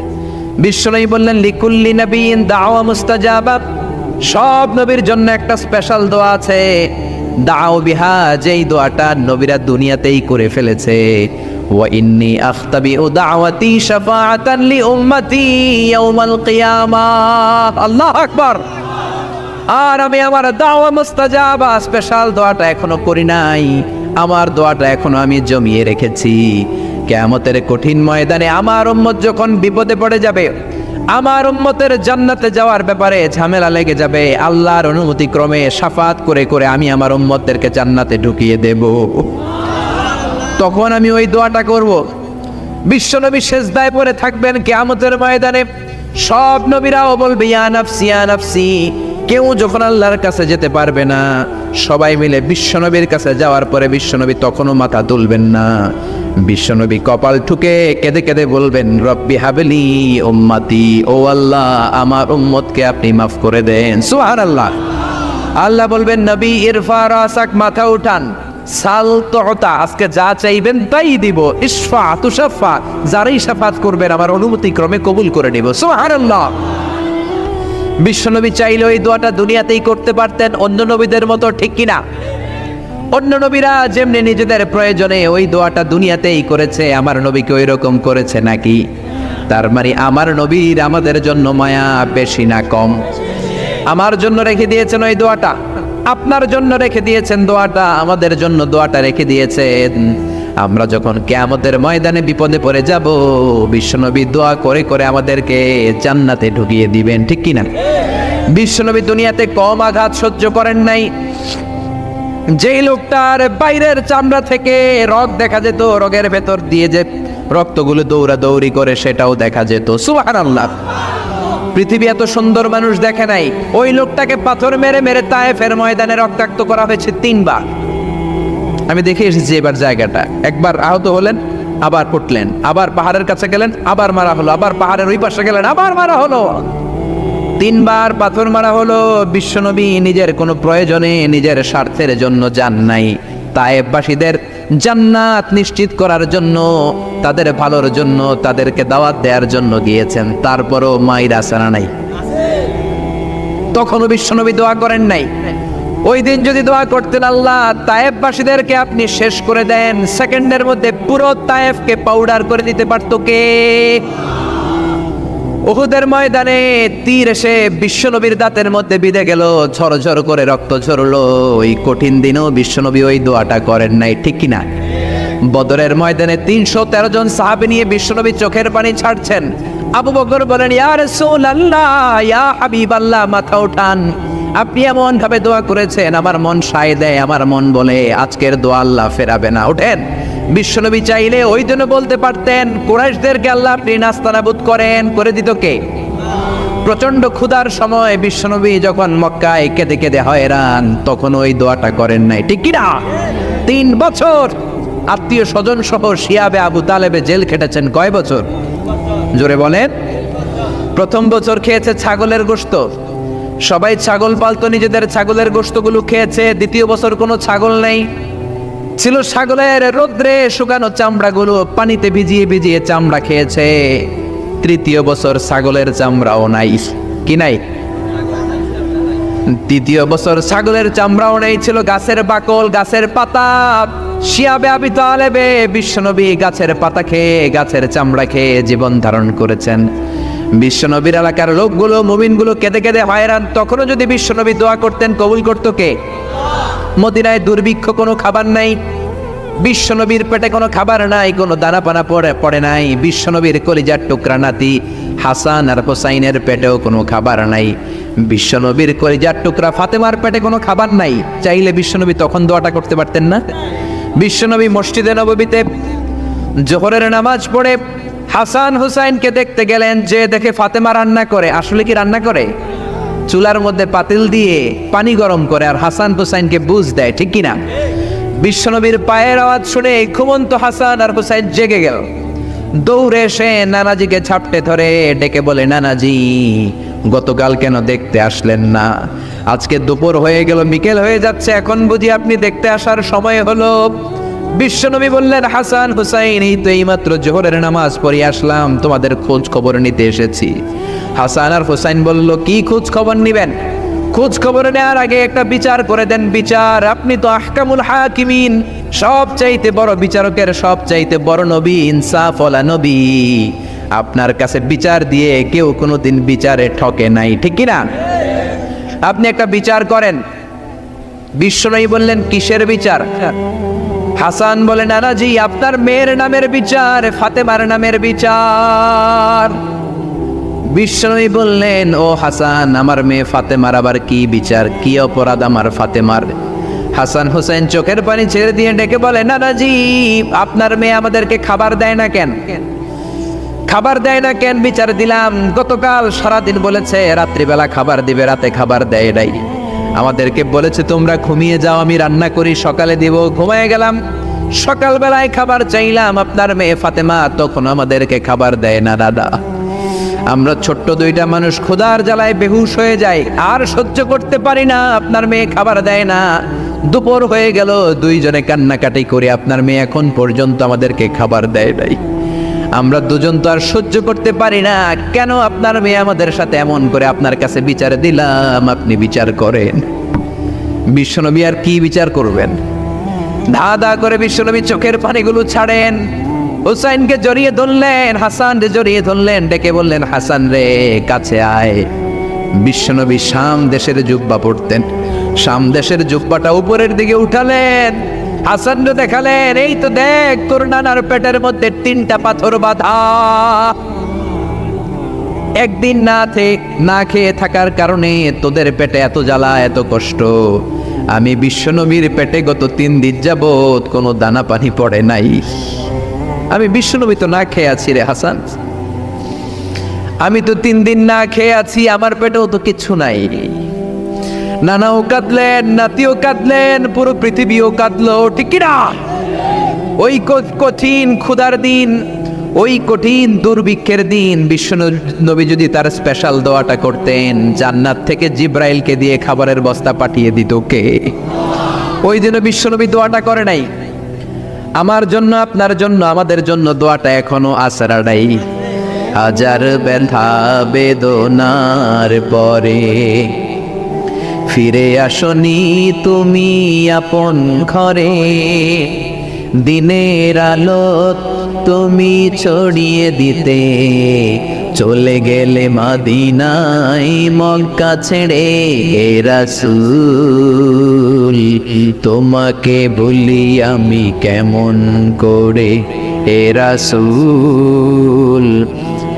[SPEAKER 1] বিশ্বনবী বললেন, লিকুল্লি নবীন দাওয়া মুস্তাজাবা। সব নবীর জন্য একটা স্পেশাল দোয়া আছে, দাও বিহা, যেই দোয়াটা নবীরা দুনিয়াতেই করে ফেলেছে। ওয়া ইন্নী আখতাবিউ দাওয়াতি শাফাআতান লি উম্মতি ইয়াউমাল কিয়ামাহ। আল্লাহু আকবার। আর আমি আমার দাওয়া মুস্তাজাবা স্পেশাল দোয়াটা এখনো করি নাই। আমার দোয়াটা এখনো আমি জমিয়ে রেখেছি। কিয়ামতের কঠিন ময়দানে আমার উম্মত যখন বিপদে পড়ে যাবে, আমার উম্মতের জান্নাতে যাওয়ার ব্যাপারে ঝামেলা লেগে যাবে, আল্লাহর অনুমতি ক্রমে শাফাত করে করে আমি আমার উম্মতদেরকে জান্নাতে ঢুকিয়ে দেব। তখন আমি ওই দোয়াটা করব। বিশ্বনবী সেজদায় পড়ে থাকবেন কিয়ামতের ময়দানে। সব নবীরাও বলবে, ইয়া নাফসি ইয়া নাফসি। কেউ যখন আল্লাহর কাছে যেতে পারবে না, সবাই মিলে বিশ্বনবীর কাছে যাওয়ার পরে বিশ্বনবী তখনও মাথা তুলবেন না। বিশ্বনবী কপাল ঠুকে কেঁদে কেঁদে বলবেন, রব্বি হাবলি উম্মতি। ও আল্লাহ, আমার উম্মতকে আপনি মাফ করে দেন। সুবহানাল্লাহ। আল্লাহ বলবেন, নবী ইরফা রাসাক, মাথা উঠান। সাল তুতা, আজকে যা চাইবেন তাই দিব। ইশফা তুশাফা, যারাই শাফাত করবেন আমার অনুমতি ক্রমে কবুল করে নিব। সুবহানাল্লাহ। বিশ্বনবী চাইলে ওই দোয়াটা দুনিয়াতেই করতে পারতেন অন্য নবীদের মতো, ঠিক কিনা? অন্য নবীরা যেমনি নিজেদের প্রয়োজনে ওই দোয়াটা দুনিয়াতেই করেছে, আমার নবীকে ওই রকম করেছে নাকি? তার মানে আমার নবীর আমাদের জন্য মায়া বেশি না কম? আমার জন্য রেখে দিয়েছেন ওই দোয়াটা, আপনার জন্য রেখে দিয়েছেন দোয়াটা, আমাদের জন্য দোয়াটা রেখে দিয়েছেন। আমরা যখন কিয়ামতের ময়দানে বিপদে পড়ে যাব, বিশ্বনবী দোয়া করে করে আমাদেরকে জান্নাতে ঢুকিয়ে দিবেন, ঠিক কিনা? বিশ্বনবী দুনিয়াতে কম আঘাত সহ্য করেন নাই। যেই লোকটার বাইরের চামড়া থেকে রগ দেখা যেত, রগের ভেতর দিয়ে যে রক্তগুলো দৌড়াদৌড়ি করে সেটাও দেখা যেত। সুবহানাল্লাহ। পৃথিবী এত সুন্দর মানুষ দেখে নাই। ওই লোকটাকে পাথর মেরে মেরে তায়েফের ময়দানে রক্তাক্ত করা হয়েছে 3 বার। আমি দেখে এসেছি এবার জায়গাটা। একবার আহত হলেন, আবার পড়লেন, আবার পাহাড়ের কাছে গেলেন, আবার মারা হলো, আবার পাহাড়ের ওই পাশে গেলেন, আবার মারা হলো। 3 বার পাথর মারা হলো। বিশ্বনবী নিজের কোনো প্রয়োজনে, নিজের স্বার্থের জন্য যান নাই, তায়েফবাসীদের জান্নাত নিশ্চিত করার জন্য, তাদের ভালোর জন্য, তাদেরকে দাওয়াত দেওয়ার জন্য গিয়েছেন। তারপরও মায়ের আসারা নাই, তখনও বিশ্বনবী দোয়া করেন নাই। ওই দিন যদি দোয়া করতেন, আল্লাহ তায়েফবাসীদেরকে আপনি শেষ করে দেন, সেকেন্ডের মধ্যে পুরো তায়েফকে পাউডার করে দিতে পারত কে? উহুদের ময়দানে তীর এসে বিশ্বনবীর দাঁতের মধ্যে বিঁধে গেল, ঝরঝর করে রক্ত ঝরলো। ওই কঠিন দিনেও বিশ্বনবী ওই দোয়াটা করেন নাই, ঠিক কিনা? বদরের ময়দানে 313 জন সাহাবী নিয়ে বিশ্বনবী চোখের পানি ছাড়ছেন। আবু বকর বলেন, ইয়া রাসূলুল্লাহ, ইয়া হাবিবাল্লাহ, মাথা উঠান। আপনি এমন ভাবে দোয়া করেছেন, আমার মন সায় দেয়, আমার মন বলে আজকের দোয়া আল্লাহ ফেরাবে না, ওঠেন। বিশ্বনবী চাইলে ওই জন্য বলতে পারতেন, কুরাইশদেরকে আল্লাহ আপনি নাস্তানাবুদ করেন, করে দিত কে? প্রচন্ড ক্ষুধার সময় বিশ্বনবী যখন মক্কায় কেঁদে কেঁদে হয়রান, তখন ওই দোয়াটা করেন নাই, ঠিক কিনা? 3 বছর আত্মীয় স্বজন সহ শিয়াবে আবু তালেবে জেল খেটেছেন। কয় বছর? জোরে বলেন। প্রথম বছর খেয়েছে ছাগলের গোশত, সবাই ছাগল পালতো, নিজেদের ছাগলের গোশতগুলো খেয়েছে। দ্বিতীয় বছর কোনো ছাগল নেই, ছিল ছাগলের রোদ্রে শুকানো চামড়াগুলো পানিতে ভিজিয়ে ভিজিয়ে চামড়া খেয়েছে। তৃতীয় বছর ছাগলের চামড়াও নাই, কি নাই? তৃতীয় বছর ছাগলের চামড়াও নেই, ছিল গাছের বাকল, গাছের পাতা। শিয়াবে আবি তালেবে বিশ্বনবী গাছের পাতা খেয়ে, গাছের চামড়া খেয়ে জীবন ধারণ করেছেন। বিশ্বনবীর এলাকার লোকগুলো, মুমিনগুলো কেঁদে কেঁদে হয়রান। তখনও যদি বিশ্বনবী দোয়া করতেন, কবুল করতো কে? মদিনায় দুর্ভিক্ষ, কোনো খাবার নাই, বিশ্বনবীর পেটে কোনো খাবার নাই, কোনো দানা পানা পড়ে নাই। বিশ্বনবীর কলিজার টুকরা নাতি হাসান আর হোসাইনের পেটেও কোনো খাবার নাই। বিশ্বনবীর কলিজার টুকরা ফাতেমার পেটে কোনো খাবার নাই। চাইলে বিশ্বনবী তখন দোয়াটা করতে পারতেন না? বিশ্বনবী মসজিদে নববীতে জোহরের নামাজ পড়ে হাসান হুসাইনকে দেখতে গেলেন, যে দেখে ফাতেমা রান্না করে। আসলে কি রান্না করে? চুলার মধ্যে পাতিল দিয়ে পানি গরম করে আর হাসান হুসাইনকে বুঝ দেয়, ঠিক কিনা? বিশ্বনবীর পায়ের আওয়াজ শুনে ঘুমন্ত হাসান আর হুসাইন জেগে গেল। দৌড়ে এসে নানাজিকে ঝাপটে ধরে ডেকে বলে, নানাজি, গতকাল কেন দেখতে আসলেন না? আজকে দুপুর হয়ে গেল, বিকেল হয়ে যাচ্ছে, এখন বুঝি আপনি দেখতে আসার সময় হলো? বিশ্বনবী বললেন, হাসান হুসাইন, এই তো এইমাত্র জোহরের নামাজ পড়ে আসলাম, তোমাদের খোঁজ খবর নিতে এসেছি। হাসান আর হুসাইন বলল, কি খোঁজ খবর নিবেন? খোঁজ খবর নেওয়ার আগে একটা বিচার করে দেন। বিচার? আপনি তো আহকামুল হাকিমিন, সব চাইতে বড় বিচারকের সব চাইতে বড় নবী, ইনসাফওয়ালা নবী। আপনার কাছে বিচার দিয়ে কেউ কোনোদিন বিচারে ঠকে নাই, ঠিক কিনা? আপনি একটা বিচার করেন। বিশ্বনবী বললেন, কিসের বিচার? হাসান বলে, নানাজি, আপনার মেয়ের নামের বিচার, ফাতেমার নামের বিচার। বিশ্বনবী বললেন, ও হাসান, আমার মেয়ে ফাতেমার আবার কি বিচার? কি অপরাধ আমার ফাতেমার? হাসান হুসাইন চোখের পানি ছেড়ে দিয়ে ডেকে বলে, নানাজি, আপনার মেয়ে আমাদেরকে খাবার দেয় না কেন? খাবার দেয় না কেন? বিচার দিলাম, গতকাল সারাদিন বলেছে রাত্রিবেলা খাবার দিবে, রাতে খাবার দেয় নাই। আমাদেরকে বলেছে তোমরা ঘুমিয়ে যাও, আমি রান্না করি, সকালে দিব। ঘুমিয়ে গেলাম, সকালবেলায় খাবার চাইলাম, আপনার মেয়ে ফাতেমা তখন আমাদেরকে খাবার দেয় না। দাদা, আমরা ছোট্ট 2টা মানুষ ক্ষুধার জ্বালায় বেহুশ হয়ে যাই, আর সহ্য করতে পারি না, আপনার মেয়ে খাবার দেয় না। দুপুর হয়ে গেল, 2 জনে কান্নাকাটি করে আপনার মেয়ে এখন পর্যন্ত আমাদেরকে খাবার দেয় নাই। আমরা 2 জন তো আর সহ্য করতে পারি না, কেন আপনার মেয়ে আমাদের সাথে এমন করে? আপনার কাছে বিচার দিলাম, আপনি বিচার করেন। বিশ্বনবী আর কি বিচার করবেন? ধা ধা করে বিশ্বনবী চোখের পানিগুলো ছাড়েন। হুসাইনকে জড়িয়ে ধরলেন, হাসান রে জড়িয়ে ধরলেন, ডেকে বললেন, হাসান রে, কাছে আয়। বিশ্বনবী শাম দেশের জুব্বা পরতেন, শাম দেশের জুব্বাটা উপরের দিকে উঠালেন, হাসান রে দেখালেন, এই তো দেখ, তোর নানার পেটের মধ্যে 3টা পাথর বাঁধা। একদিন না খেয়ে থাকার কারণে তোদের পেটে এত জ্বালা, এত কষ্ট। আমি বিশ্বনবীর পেটে গত 3 দিন যাবত কোনো দানা পানি পড়ে নাই। আমি বিশ্বনবী তো না খেয়ে আছি রে হাসান, আমি তো 3 দিন না খেয়ে আছি, আমার পেটেও তো কিছু নাই। নানাও কাঁদলেন, নাতিও কাঁদলেন, পুরো পৃথিবীও কাঁদলো, ঠিক কিনা? ওই কঠিন ক্ষুধার দিন, ওই কঠিন দুর্ভিক্ষের দিন বিশ্ব নবী যদি তার স্পেশাল দোয়াটা করতেন, জান্নাত থেকে জিব্রাইলকে দিয়ে খাবারের বস্তা পাঠিয়ে দিত কে? ওই দিনও বিশ্ব নবী দোয়াটা করে নাই। আমার জন্য, আপনার জন্য, আমাদের জন্য দোয়াটা এখনো আসরা নাই। হাজার ব্যথা বেদনার পরে ফিরে আসনি তুমি আপন ঘরে, দিনের আলো তুমি ছড়িয়ে দিতে চলে গেলে মদিনায় মক্কা ছেড়ে। হে রাসূল তোমাকে ভুলি আমি কেমন করে, হে রাসূল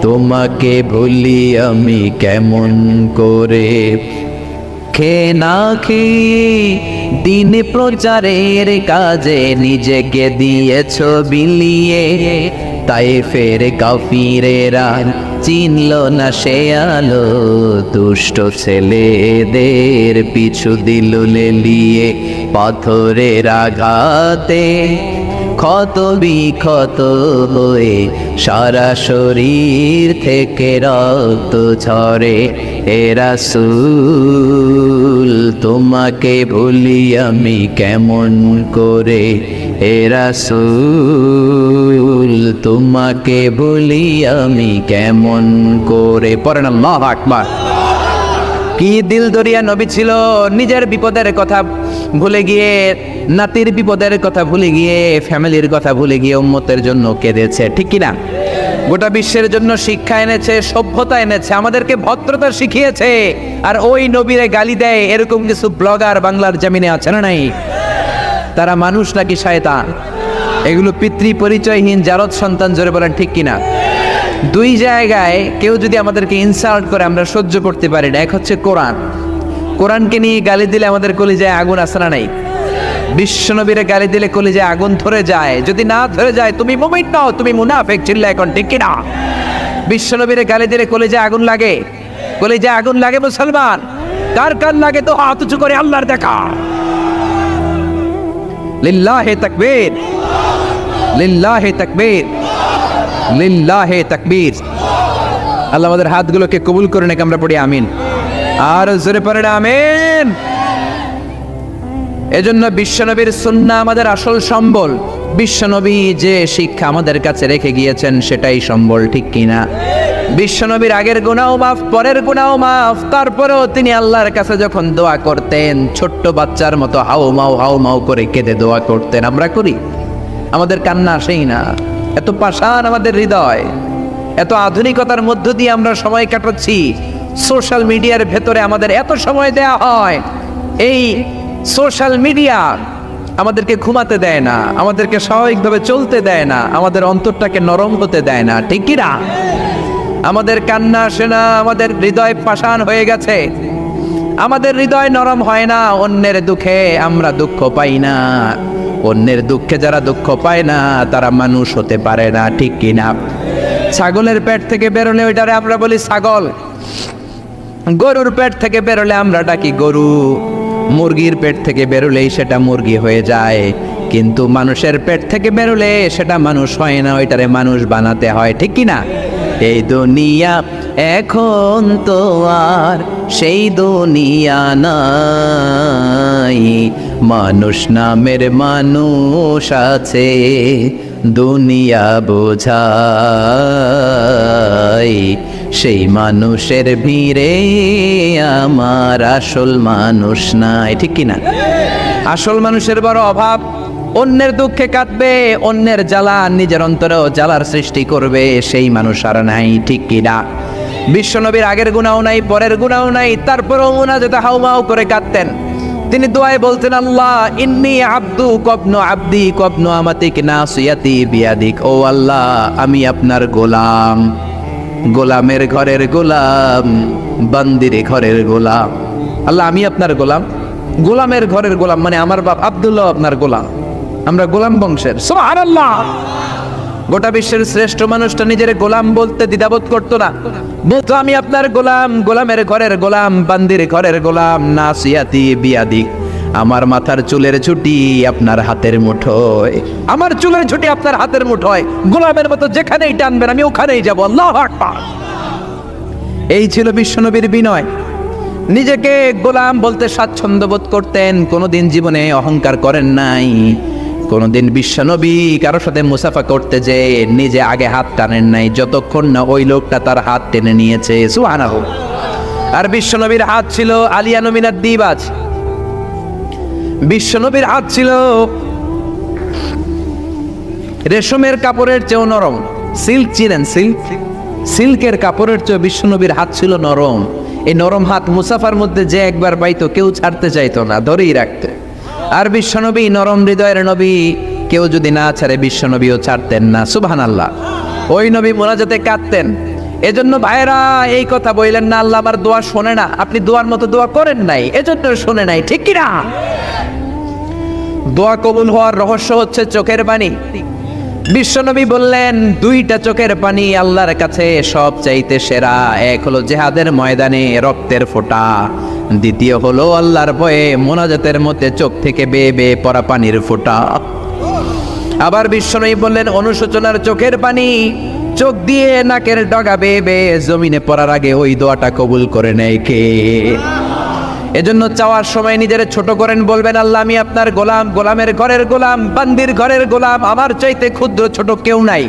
[SPEAKER 1] তোমাকে ভুলি আমি কেমন করে। খেয়ে না খেয়ে দিন প্রচারের কাজে নিজেকে দিয়েছ বিলিয়ে, তাই ফের কাফিরেরা চিনল না সে আলো, দুষ্ট ছেলেদের পিছু দিল লেলিয়ে। পাথরের আঘাতে ক্ষত বিক্ষত হয়ে সারা শরীর থেকে রক্ত ঝরে। হে রাসূল তোমাকে ভুলি আমি কেমন করে, হে রাসূল তোমাকে ভুলি আমি কেমন করে। পড়েন আল্লাহু আকবার। কি দিল দরিয়া নবী ছিল, নিজের বিপদের কথা ভুলে গিয়ে, নাতির বিপদের কথা ভুলে গিয়ে, ফ্যামিলির কথা ভুলে গিয়ে উম্মতের জন্য কেঁদেছে, ঠিক কিনা? গোটা বিশ্বের জন্য শিক্ষা এনেছে, সভ্যতা এনেছে, আমাদেরকে ভদ্রতা শিখিয়েছে। আর ওই নবীরে গালি দেয় এরকম কিছু ব্লগার বাংলার জমিনে আছে না নাই? তারা মানুষ নাকি শয়তান? এগুলো পিতৃ পরিচয়হীন জারদ সন্তান, জোরে বলেন ঠিক কিনা? দুই জায়গায় কেউ যদি আমাদেরকে ইনসাল্ট করে আমরা সহ্য করতে পারি না। এক হচ্ছে কোরআন, কোরআনকে নিয়ে গালি দিলে আমাদের কলিজায় আগুন আসে না নাই? বিশ্বনবীরে গালি দিলে কলিজায় আগুন ধরে যায়, যদি না ধরে যায় তুমি মুমিন নও, তুমি মুনাফিক। চিল্লা এখন ঠিক কিনা? বিশ্বনবীরে গালি দিলে কলিজায় আগুন লাগে, কলিজায় আগুন লাগে মুসলমান। কার কার লাগে তো হাত উঁচু করে আল্লাহর দেখা। লিল্লাহে তাকবীর, লিল্লাহে তাকবীর, লিল্লাহে তাকবীর। আল্লাহ আমাদের হাতগুলোকে কবুল করে নাকি আমরা পড়ি আমিন। আর জোরে পড়ে আমিন। এজন্য বিশ্বনবীর সুন্নাহ আমাদের আসল সম্বল। বিশ্বনবী যে শিক্ষা আমাদের কাছে রেখে গিয়েছেন সেটাই সম্বল, ঠিক কিনা? বিশ্বনবীর আগের গুনাহ মাফ, পরের গুনাহ মাফ, তারপরেও তিনি আল্লাহর কাছে যখন দোয়া করতেন ছোট্ট বাচ্চার মতো হাউ মাউ করে কেঁদে দোয়া করতেন। আমরা করি? আমাদের কান্না আসেই না। এত পাষাণ আমাদের হৃদয়, এত আধুনিকতার মধ্য দিয়ে আমরা সময় কাটাচ্ছি। সোশ্যাল মিডিয়ার ভেতরে আমাদের এত সময় দেয়া হয়। এই সোশ্যাল মিডিয়া আমাদেরকে ঘুমাতে দেয় না, আমাদেরকে স্বাভাবিকভাবে চলতে দেয় না, আমাদের অন্তরটাকে নরম হতে দেয় না, ঠিক কি না? আমাদের কান্না আসে না, আমাদের হৃদয় পাষাণ হয়ে গেছে, আমাদের হৃদয় নরম হয় না। অন্যের দুঃখে আমরা দুঃখ পাই না, অন্যের দুঃখে যারা দুঃখ পায় না তারা মানুষ হতে পারে না, ঠিক কি না? ছাগলের পেট থেকে বেরোলে ওইটারে আমরা বলি ছাগল, গরুর পেট থেকে বেরোলে আমরা ডাকি গরু, মুরগির পেট থেকে বেরোলেই সেটা মুরগি হয়ে যায়। কিন্তু মানুষের পেট থেকে বেরোলে সেটা মানুষ হয় না, ওইটারে মানুষ বানাতে হয়, ঠিক কি না? এই দুনিয়া এখন তো আর সেই দুনিয়া নাই, মানুষ নামের মানুষ আছে দুনিয়া বোঝাই। সেই মানুষের ভিড়ে আমার আসল মানুষ নাই, ঠিক কিনা? আসল মানুষের বড় অভাব। অন্যের দুঃখে কাঁদবে, অন্যের জ্বালা নিজের অন্তরেও জ্বালার সৃষ্টি করবে, সেই মানুষ আর নাই, ঠিক কিনা? বিশ্বনবীর আগের গুনাহ নাই, পরের গুনাহ নাই, তারপরেও মুনাজাতে হাউমাউ করে কাঁদতেন। তিনি দোয়ায় বলতেন, আল্লাহ ইন্নী আব্দু কবনু আব্দি কবনু আমাতিক নাসিয়াতি বিয়াদিক। ও আল্লাহ, আমি আপনার গোলাম, গোলামের ঘরের গোলাম, বান্দির ঘরের গোলাম। আল্লাহ আমি আপনার গোলাম, গোলামের ঘরের গোলাম, মানে আমার বাপ আব্দুল্লাহ আপনার গোলাম, আমরা গোলাম বংশের। সুবহানাল্লাহ। গোটা বিশ্বের শ্রেষ্ঠ মানুষটা নিজের গোলাম বলতে দ্বিধাবোধ করতো না, বলতো আমি আপনার গোলাম, গোলামের ঘরের গোলাম, বান্দির ঘরের গোলাম, নাসিয়াতি বিয়াদিক। আমার মাথার চুলের ছুটি আপনার হাতের মুঠোয়, আমার চুলের ছুটি আপনার হাতের মুঠোয়, গোলামের মতো যেখানেই টানবেন আমি ওখানেই যাব। আল্লাহু আকবার। এই ছিল বিশ্বনবীর বিনয়। নিজেকে গোলাম বলতে স্বাচ্ছন্দ্য বোধ করতেন, কোনোদিন জীবনে অহংকার করেন নাই। কোনোদিন বিশ্বনবী কারো সাথে মুসাফা করতে যে নিজে আগে হাত টানেন নাই, যতক্ষণ না ওই লোকটা তার হাত টেনে নিয়েছে। সুবহানাল্লাহ। আর বিশ্বনবীর হাত ছিল আলিয়ানু মিনাদ দিবাজ। বিশ্বনবীর হাত ছিল রেশমের কাপড়ের চেয়েও নরম। সিল্ক চিনেন? সিল্কের কাপড়ের চেয়ে বিশ্বনবীর হাত ছিল নরম। এই নরম হাত মুসাফার মধ্যে যে একবার পাইতো কেউ ছাড়তে চাইতো না, ধরেই রাখতে। আর বিশ্বনবী নরম হৃদয়ের নবী, কেউ যদি না ছাড়ে বিশ্বনবীও ছাড়তেন না। সুবহানাল্লাহ। ওই নবী মোনাজাতে কাঁদতেন। এজন্য ভাইরা এই কথা বললেন না আল্লাহ আমার দোয়া শোনে না, আপনি দোয়ার মতো দোয়া করেন নাই, এজন্য শোনে নাই, ঠিক কি না? দোয়া কবুল হওয়ার রহস্য হচ্ছে চোখের পানি। বিশ্বনবী বললেন দুইটা চোখের পানি আল্লাহর কাছে সব চাইতে সেরা। এক হলো জিহাদের ময়দানে রক্তের ফোঁটা, দ্বিতীয় হলো আল্লাহর ভয়ে মোনাজাতের মধ্যে চোখ থেকে বেয়ে বেয়ে পড়া পানির ফোঁটা। আবার বিশ্বনবী বললেন অনুশোচনার চোখের পানি চোখ দিয়ে নাকের ডগা বেয়ে বেয়ে জমিনে পড়ার আগে ওই দোয়াটা কবুল করে নেয় কে? এজন্য চাওয়ার সময় নিজের ছোট করেন, বলবেন আল্লাহ আমি আপনার গোলাম, গোলামের ঘরের গোলাম, বান্দির ঘরের গোলাম, আমার চাইতে ক্ষুদ্র ছোট কেউ নাই,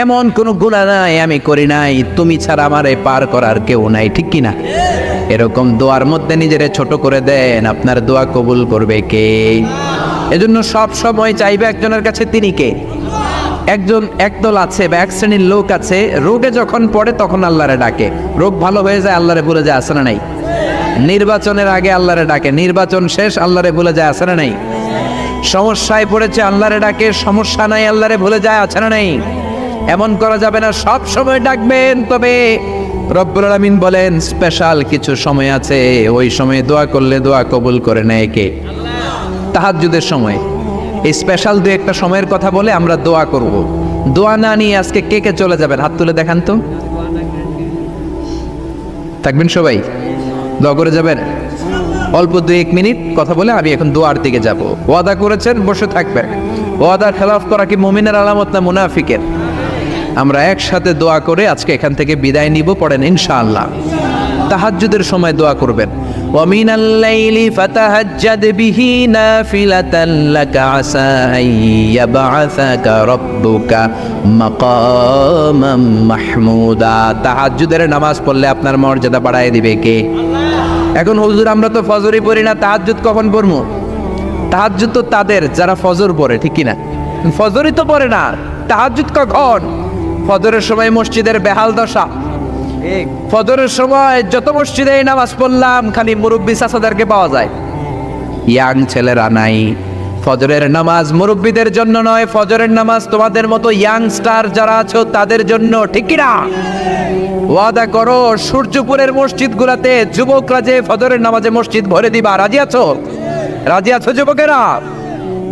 [SPEAKER 1] এমন কোনো গুনাহ নাই আমি করি নাই, তুমি ছাড়া আমারে পার করার কেউ নাই, ঠিক কি না? এরকম দোয়ার মধ্যে নিজেরে ছোট করে দেন, আপনার দোয়া কবুল করবে কে? এজন্য সব সময় চাইবে একজনের কাছে, তিনি কে? একদল আছে বা এক শ্রেণীর লোক আছে, রোগে যখন পড়ে তখন আল্লাহরে ডাকে, রোগ ভালো হয়ে যায় আল্লাহরে ভুলে যায়, আছে না নাই? নির্বাচনের আগে আল্লাহরে ডাকে, নির্বাচন শেষ আল্লাহরে ভুলে যায়, আছে না নাই? সমস্যায় পড়েছে আল্লাহরে ডাকে, সমস্যা নাই আল্লাহরে ভুলে যায়, আছে না নাই? এমন করা যাবে না, সব সময় ডাকবেন। তবে রব্বুল আলামিন বলেন স্পেশাল কিছু সময় আছে, ওই সময় দোয়া করলে দোয়া কবুল করে নেয় কে? তাহাজ্জুদের সময়। এই স্পেশাল দু একটা সময়ের কথা বলে আমরা দোয়া করব। দোয়া না নিয়ে আজকে কে কে চলে যাবেন হাত তুলে দেখান তো। থাকবেন সবাই? দোয়া করে যাবেন? অল্প 2-1 মিনিট কথা বলে আমি এখন দোয়ার দিকে যাব। ওয়াদা করেছেন বসে থাকবেন। ওয়াদার খেলাফ করা কি মুমিনের আলামত না মুনাফিকের? আমরা একসাথে দোয়া করে আজকে এখান থেকে বিদায় নিব। পড়েন ইনশাআল্লাহ। তাহাজ্জুদের সময় দোয়া করবেন। ওয়া মিনাল লাইলি ফাতাহাজ্জাদ বিহি নাফিলাতান লাকা আসা আইয়াবআসাকা রাব্বুকা মাকামাম মাহমুদা। তাহাজ্জুদের নামাজ পড়লে আপনার মর্যাদা বাড়ায় দিবে কে? এখন হুজুর আমরা তো ফজরই পড়ি না, তাহাজ্জুদ কখন পড়বো? তাহাজ্জুদ তো তাদের যারা ফজর পড়ে, ঠিক কি না? ফজরই তো পড়ে না, তাহাজ্জুদ কখন? ফজরের সময় মসজিদের বেহাল দশা। ফজরের সময় যত মসজিদে নামাজ পড়লাম খালি মুরব্বী চাচাদেরকে পাওয়া যায়, ইয়াং ছেলেরা নাই। ফজরের নামাজ মুরব্বীদের জন্য নয়, ফজরের নামাজ তোমাদের মতো ইয়াংস্টার যারা আছো তাদের জন্য, ঠিক কি না? ওয়াদা করো সূর্যপুরের মসজিদগুলোতে যুবকরা যে ফজরের নামাজে মসজিদ ভরে দিবা, রাজি আছো? রাজি আছো যুবকেরা?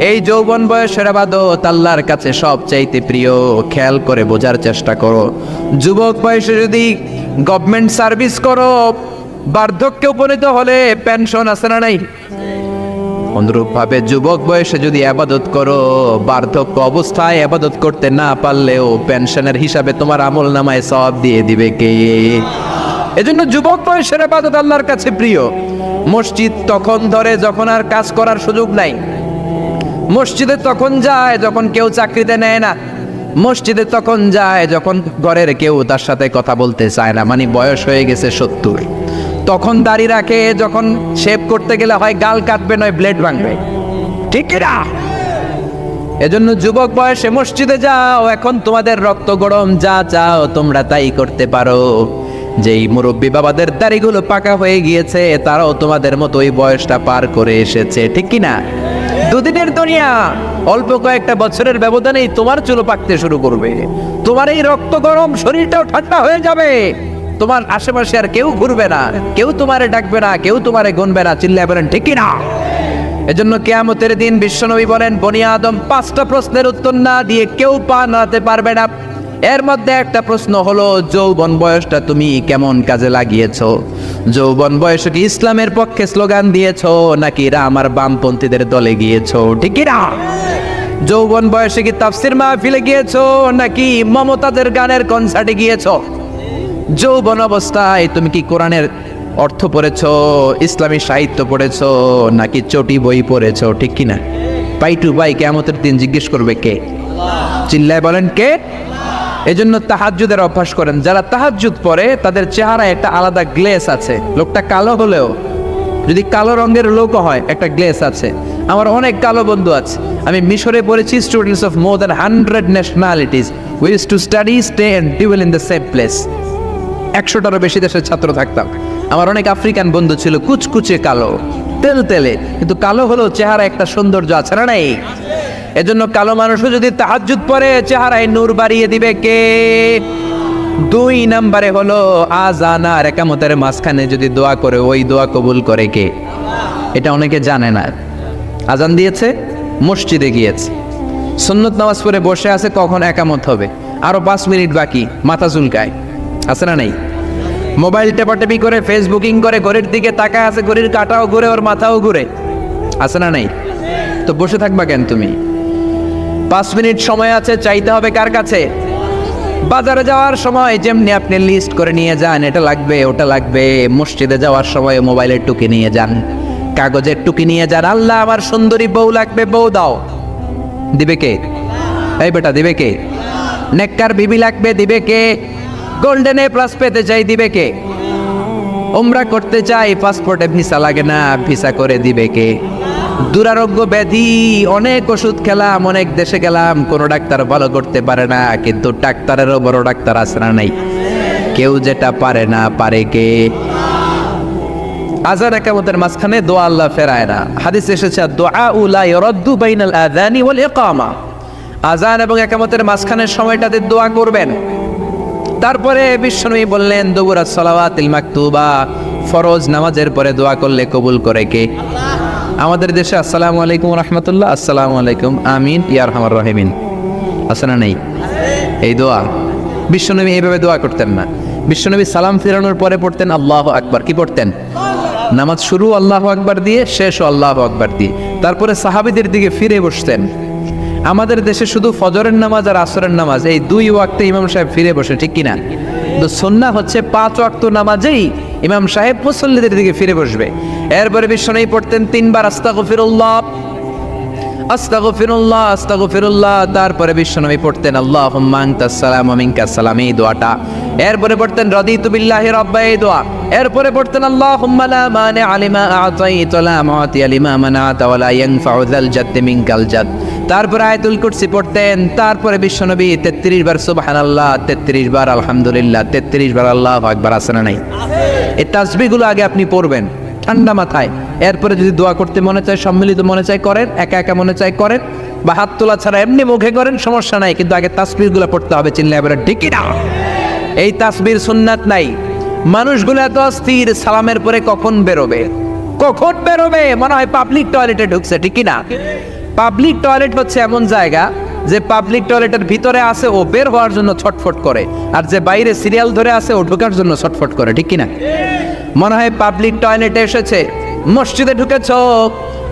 [SPEAKER 1] এই যৌবন বয়সের ইবাদত আল্লাহর কাছে সবচাইতে প্রিয়। খেয়াল করে বোঝার চেষ্টা করো। যুবক বয়সে যদি গভর্নমেন্ট সার্ভিস করো, বার্ধক্যে উপনীত হলে পেনশন আছে না নাই? অনুরূপ ভাবে যুবক বয়সে যদি ইবাদত করো, বার্ধক্য অবস্থায় ইবাদত করতে না পারলেও পেনশনের হিসাবে তোমার আমলনামায় সওয়াব দিয়ে দিবে কে? এজন্য যুবক বয়সের ইবাদত আল্লাহর কাছে প্রিয়। মসজিদ তখন ধরে যখন আর কাজ করার সুযোগ নাই। মসজিদে তখন যায় যখন কেউ চাকরিতে নেয় না। মসজিদে তখন যায় যখন ঘরের কেউ তার সাথে কথা বলতে চায় না, মানে বয়স হয়ে গেছে 70। তখন দাড়ি রাখে যখন শেভ করতে গেলে হয় গাল কাটবে নয় ব্লেড ভাঙবে, ঠিক না? এজন্য যুবক বয়সে মসজিদে যাও। এখন তোমাদের রক্ত গরম, যা চাও তোমরা তাই করতে পারো। যেই মুরব্বী বাবাদের দাড়িগুলো পাকা হয়ে গিয়েছে তারাও তোমাদের মতো ওই বয়সটা পার করে এসেছে, ঠিক কি না? দুদিনের দুনিয়া, অল্প কয়েকটা বছরের ব্যবধানেই তোমার চুল পাকতে শুরু করবে। তোমার এই রক্ত গরম শরীরটাও ঠান্ডা হয়ে যাবে। তোমার আশেপাশে আর কেউ ঘুরবে না, কেউ তোমারে ডাকবে না, কেউ তোমারে গুনবে না। চিল্লায় বলেন ঠিক কি না? এজন্য কিয়ামতের দিন বিশ্বনবী বলেন বনি আদম 5টা প্রশ্নের উত্তর না দিয়ে কেউ পা নাড়াতে পারবে না। এর মধ্যে একটা প্রশ্ন হলো, যৌবন বয়সটা তুমি কেমন কাজে লাগিয়েছো? যৌবন বয়সে কি ইসলামের পক্ষে স্লোগান দিয়েছো নাকি রাম আর বামপন্থীদের দলে গিয়েছো? ঠিক কি না? যৌবন বয়সে কি তাফসির মাহফিলে গিয়েছো নাকি মমতাজের গানের কনসার্টে গিয়েছো? যৌবন অবস্থায় তুমি কি কোরআনের অর্থ পড়েছো, ইসলামী সাহিত্য পড়েছো নাকি চটি বই পড়েছো? ঠিক কি না? পাই টু পাই কিয়ামতের দিন জিজ্ঞেস করবে কে? চিল্লায় বলেন কে? এজন্য তাহাজ্জুদের অভ্যাস করেন। যারা তাহাজ্জুদ পড়ে তাদের চেহারায় একটা আলাদা গ্লেস আছে। লোকটা কালো হলেও, যদি কালো রঙের লোকও হয়, একটা গ্লেস আছে। আমার অনেক কালো বন্ধু আছে। আমি মিশরে পড়েছি, students of more than 100 nationalities, we use to study, stay and dwell in the same place. 100টারও বেশি দেশের ছাত্র থাকতাম। আমার অনেক আফ্রিকান বন্ধু ছিল, কুচকুচে কালো, তেল তেলে, কিন্তু কালো হলেও চেহারা একটা সৌন্দর্য আছে না নাই? এজন্য কালো মানুষও যদি তাহাজ্জুদ পড়ে চেহারায় নূর বাড়িয়ে দিবে কে? 2 নম্বরে হলো আযান আর ইকামতের মাঝখানে যদি দোয়া করে, ওই দোয়া কবুল করে কে? এটা অনেকে জানে না। আযান দিয়েছে, মসজিদে গিয়েছে, সুন্নত নামাজ পড়ে বসে আছে, কখন ইকামত হবে, আরো 5 মিনিট বাকি, মাথা চুলকায়, আছে না নাই? মোবাইল টেপাটেপি করে, ফেসবুকিং করে, ঘড়ির দিকে তাকায় আছে, ঘড়ির কাঁটাও ঘুরে, ওর মাথাও ঘুরে, আছে না নাই? তো বসে থাকবা কেন তুমি? 5 মিনিট সময় আছে, চাইতে হবে কার কাছে? বাজারে যাওয়ার সময় যেমনি আপনি লিস্ট করে নিয়ে যান, এটা লাগবে ওটা লাগবে, মসজিদে যাওয়ার সময় মোবাইলের টুকি নিয়ে যান, কাগজের টুকি নিয়ে যান। আল্লাহ আমার সুন্দরী বউ লাগবে, বউ দাও, দিবে কে? এই বেটা, দিবে কে? নেককার বিবি লাগবে, দিবে কে? গোল্ডেন A+ পেতে চাই, দিবে কে? উমরা করতে চাই, পাসপোর্টে ভিসা লাগে না, ভিসা করে দিবে কে? দুরারোগ্য ব্যাধি, অনেক ওষুধ খেলাম, অনেক দেশে গেলাম, কোনো ডাক্তার ভালো করতে পারে না, কিন্তু ডাক্তারেরও বড় ডাক্তার আছে না নাই? কেউ যেটা পারে না, পারে কে? আযান ইকামতের মাঝখানে দোয়া আল্লাহ ফেরায় না। হাদিস এসেছে, দুআউ লা ইরাদ্দু বাইনাল আযানি ওয়াল ইকামা। আযান এবং ইকামতের মাঝখানের সময়টাতে দোয়া করবেন। তারপরে বিশ্বনবী বললেন, দুবুরাস সালাওয়াতিল মাকতুবা, ফরজ নামাজের পরে দোয়া করলে কবুল করে কে? আমাদের দেশে আসসালামু আলাইকুম রাহমাতুল্লাহ, আসসালামু আলাইকুম, আমিন ইয়া আরহামার রাহিমিন, আছে না নেই? এই দোয়া বিশ্বনবী এইভাবে দোয়া করতেন না। বিশ্বনবী সালাম ফেরানোর পরে পড়তেন আল্লাহু আকবার। কি পড়তেন? নামাজ শুরু আল্লাহু আকবার দিয়ে, শেষও আল্লাহু আকবার দিয়ে। তারপরে সাহাবীদের দিকে ফিরে বসতেন। আমাদের দেশে শুধু ফজরের নামাজ আর আসরের নামাজ, এই 2 ওয়াক্তে ইমাম সাহেব ফিরে বসে, ঠিক কিনা? তো সুন্নাহ হচ্ছে 5 ওয়াক্ত নামাজেই ইমাম সাহেব মুসল্লিদের দিকে ফিরে বসবে। এরপরে বিশ্বনবী পড়তেন 3 বার আস্তাগফিরুল্লাহ, আস্তাগফিরুল্লাহ, আস্তাগফিরুল্লাহ। তারপরে বিশ্বনবী পড়তেন আল্লাহুম্মা আনতাস সালাম ওয়া মিনকাস সালাম, এই দোয়াটা। এরপরে পড়তেন রাদিতু বিল্লাহি রাব্বা, এই দোয়া। এরপরে পড়তেন আল্লাহুম্মা লা মানিআ লিমা আ'তাইতা ওয়া লা মু'তিয়া লিমা মানা'তা ওয়া লা ইয়ানফা'ু যাল জাদ্দি মিনকাল জাদ। তারপরে আয়াতুল কুরসি পড়তেন। তারপরে বিশ্বনবী 33 বার সুবহানাল্লাহ, 33 বার আলহামদুলিল্লাহ, 33 বার আল্লাহু আকবার, আছে না নাই? এই তাসবিহগুলো আগে আপনি পড়বেন ঠান্ডা মাথায়। এরপরে যদি দোয়া করতে মনে চায়, সম্মিলিত মনে চায় করেন, একা একা মনে চায় করেন, বা হাত তোলা ছাড়া এমনি মুখে করেন, সমস্যা নাই, কিন্তু আগে তাসবিহগুলো পড়তে হবে। চিল্লায় বলেন ঠিক কি না? এই তাসবির সুন্নাত নাই। মানুষগুলো এত অস্থির, সালামের পরে কখন বেরোবে, কখন বেরোবে, মনে হয় পাবলিক টয়লেটে ঢুকছে, ঠিক কি না? পাবলিক টয়লেট হচ্ছে এমন জায়গা যে পাবলিক টয়লেটের ভিতরে আছে, ও বের হওয়ার জন্য ছটফট করে, আর যে বাইরে সিরিয়াল ধরে আছে, ও ঢোকার জন্য ছটফট করে, ঠিক কি না? মনে হয় পাবলিক টয়লেটে এসেছে, মসজিদে ঢুকেছ,